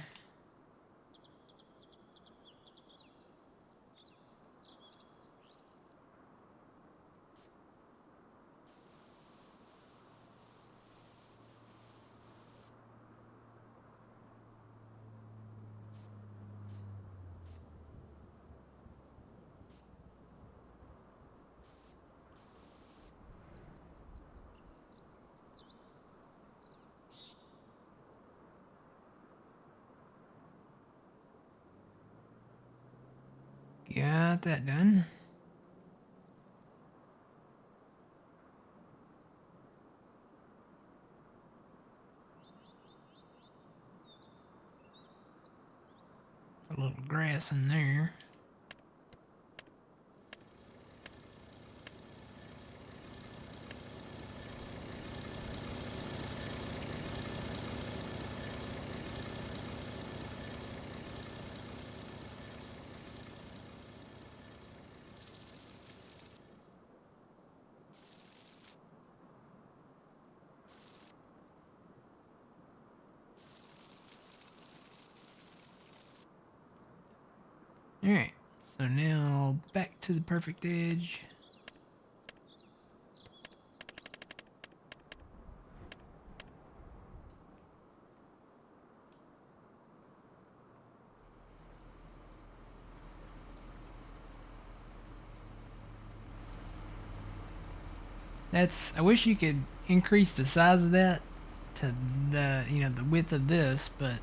Got that done. A little grass in there. Alright, so now back to the perfect edge. I wish you could increase the size of that to the width of this, but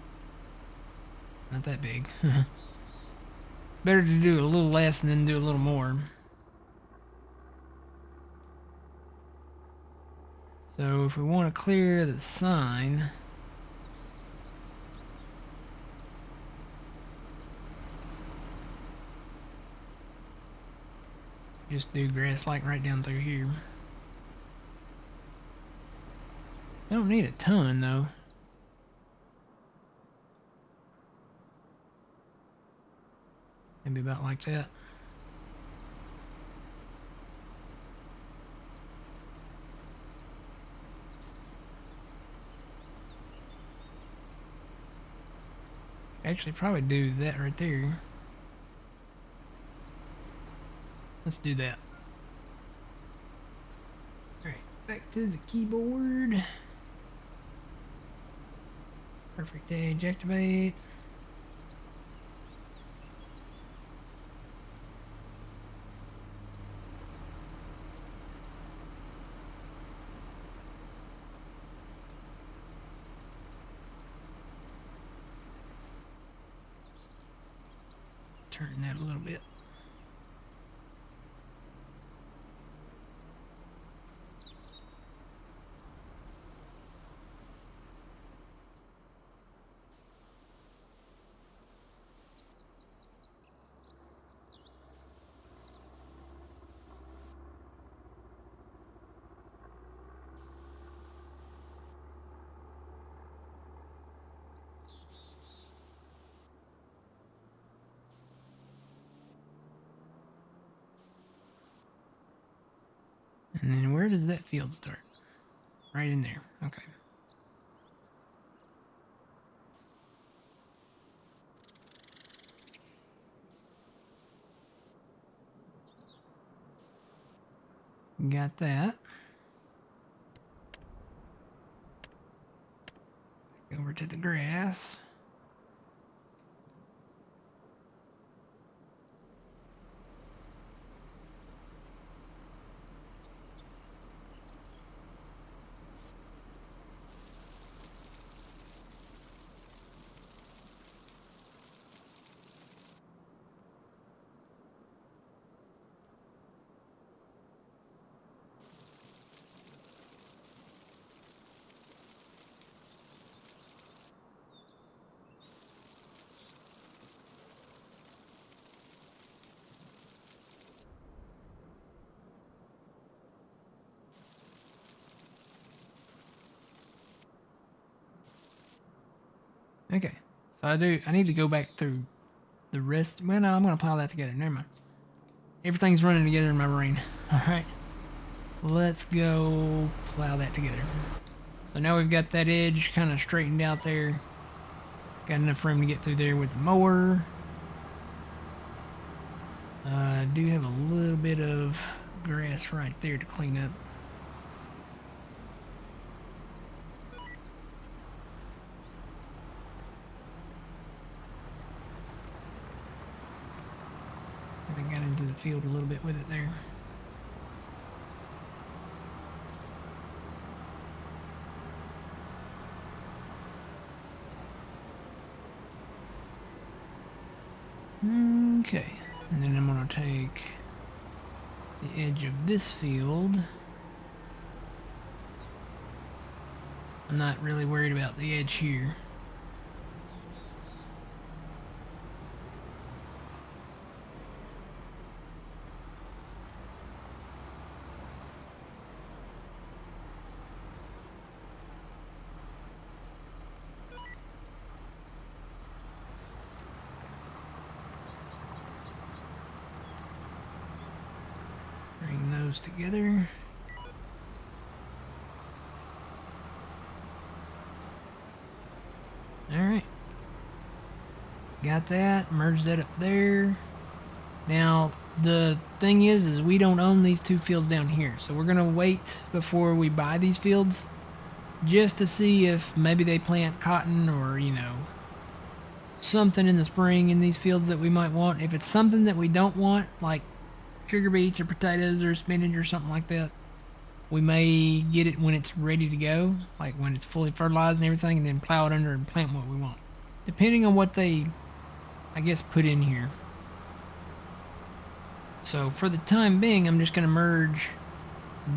not that big. Better to do a little less and then do a little more. So if we want to clear the sign, just do grass like right down through here. I don't need a ton though. Maybe about like that. Actually, probably do that right there. Let's do that. Alright, back to the keyboard. Perfect edge, activate. Turn that a little bit. And then where does that field start? Right in there. Okay. Got that. Over to the grass. Okay, so I need to go back through the rest. Well, no, I'm going to pile that together. Never mind. Everything's running together in my brain. Alright, let's go plow that together. So now we've got that edge kind of straightened out there. Got enough room to get through there with the mower. I do have a little bit of grass right there to clean up. I got into the field a little bit with it there. Okay, and then I'm going to take the edge of this field. I'm not really worried about the edge here. Bring those together. Alright. Got that. Merge that up there. Now, the thing is we don't own these two fields down here. So we're going to wait before we buy these fields. Just to see if maybe they plant cotton or, you know, something in the spring in these fields that we might want. If it's something that we don't want, like sugar beets or potatoes or spinach or something like that, we may get it when it's ready to go, like when it's fully fertilized and everything, and then plow it under and plant what we want, depending on what they, I guess, put in here. So for the time being, I'm just going to merge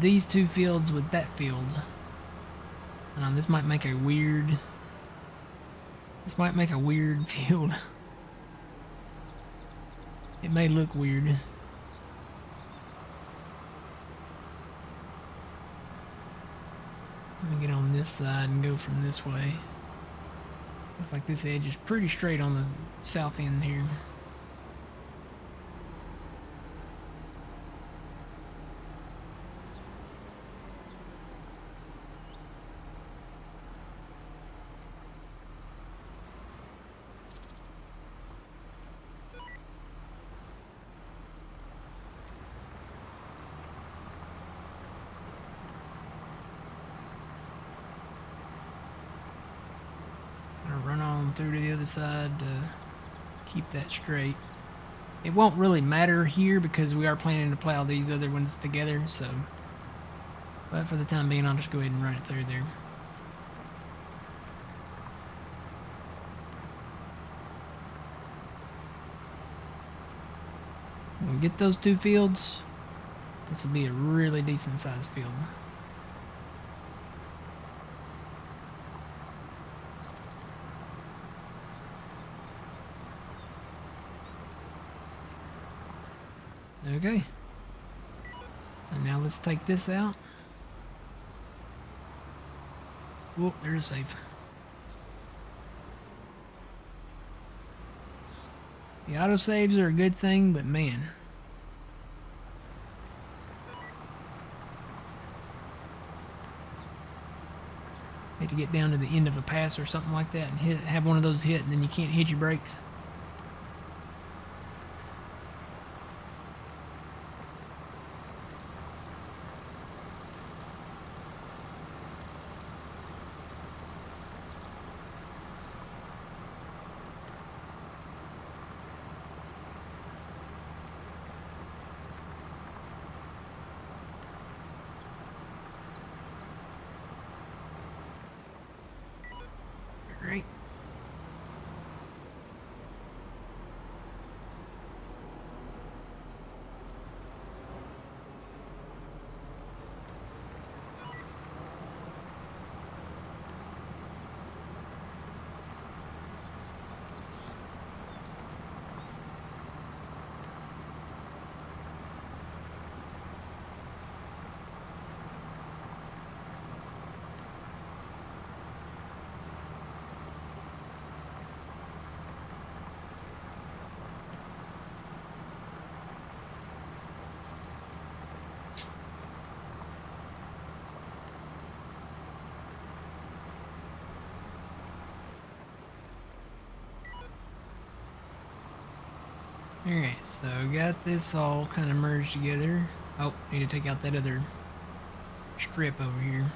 these two fields with that field. This might make a weird field. It may look weird. Let me get on this side and go from this way. Looks like this edge is pretty straight on the south end here. Run on through to the other side to keep that straight. It won't really matter here because we are planning to plow these other ones together, so. But for the time being, I'll just go ahead and run it through there. When we get those two fields, this will be a really decent sized field. Okay. And now let's take this out. Oh, there's a save. The autosaves are a good thing, but man. Hate to get down to the end of a pass or something like that and have one of those hit, and then you can't hit your brakes. Great. Alright, so got this all kind of merged together. Oh, need to take out that other strip over here.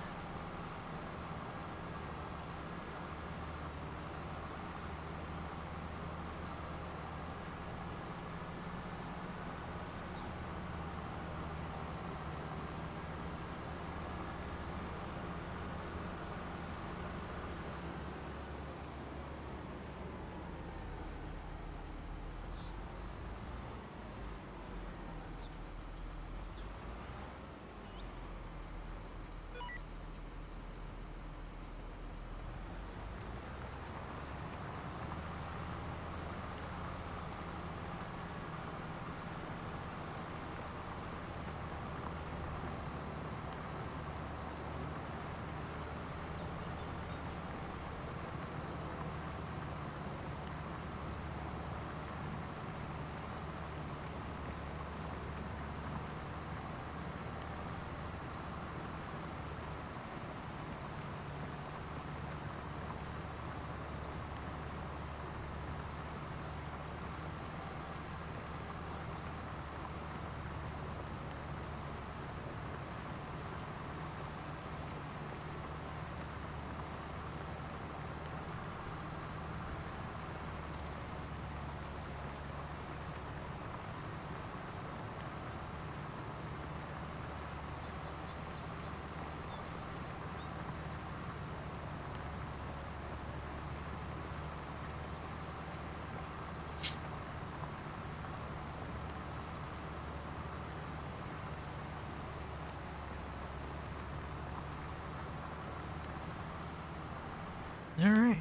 Alright,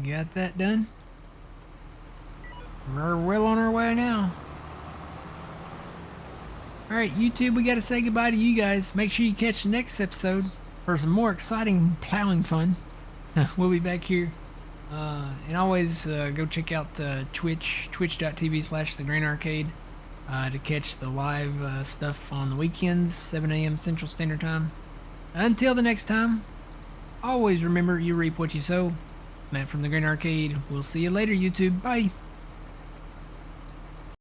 got that done. We're well on our way now. Alright, YouTube, we gotta say goodbye to you guys. Make sure you catch the next episode for some more exciting plowing fun. We'll be back here. And always go check out twitch.tv/The Green Arcade to catch the live stuff on the weekends, 7 a.m. Central Standard Time. Until the next time, always remember you reap what you sow. It's Matt from The Green Arcade. We'll see you later, YouTube. Bye.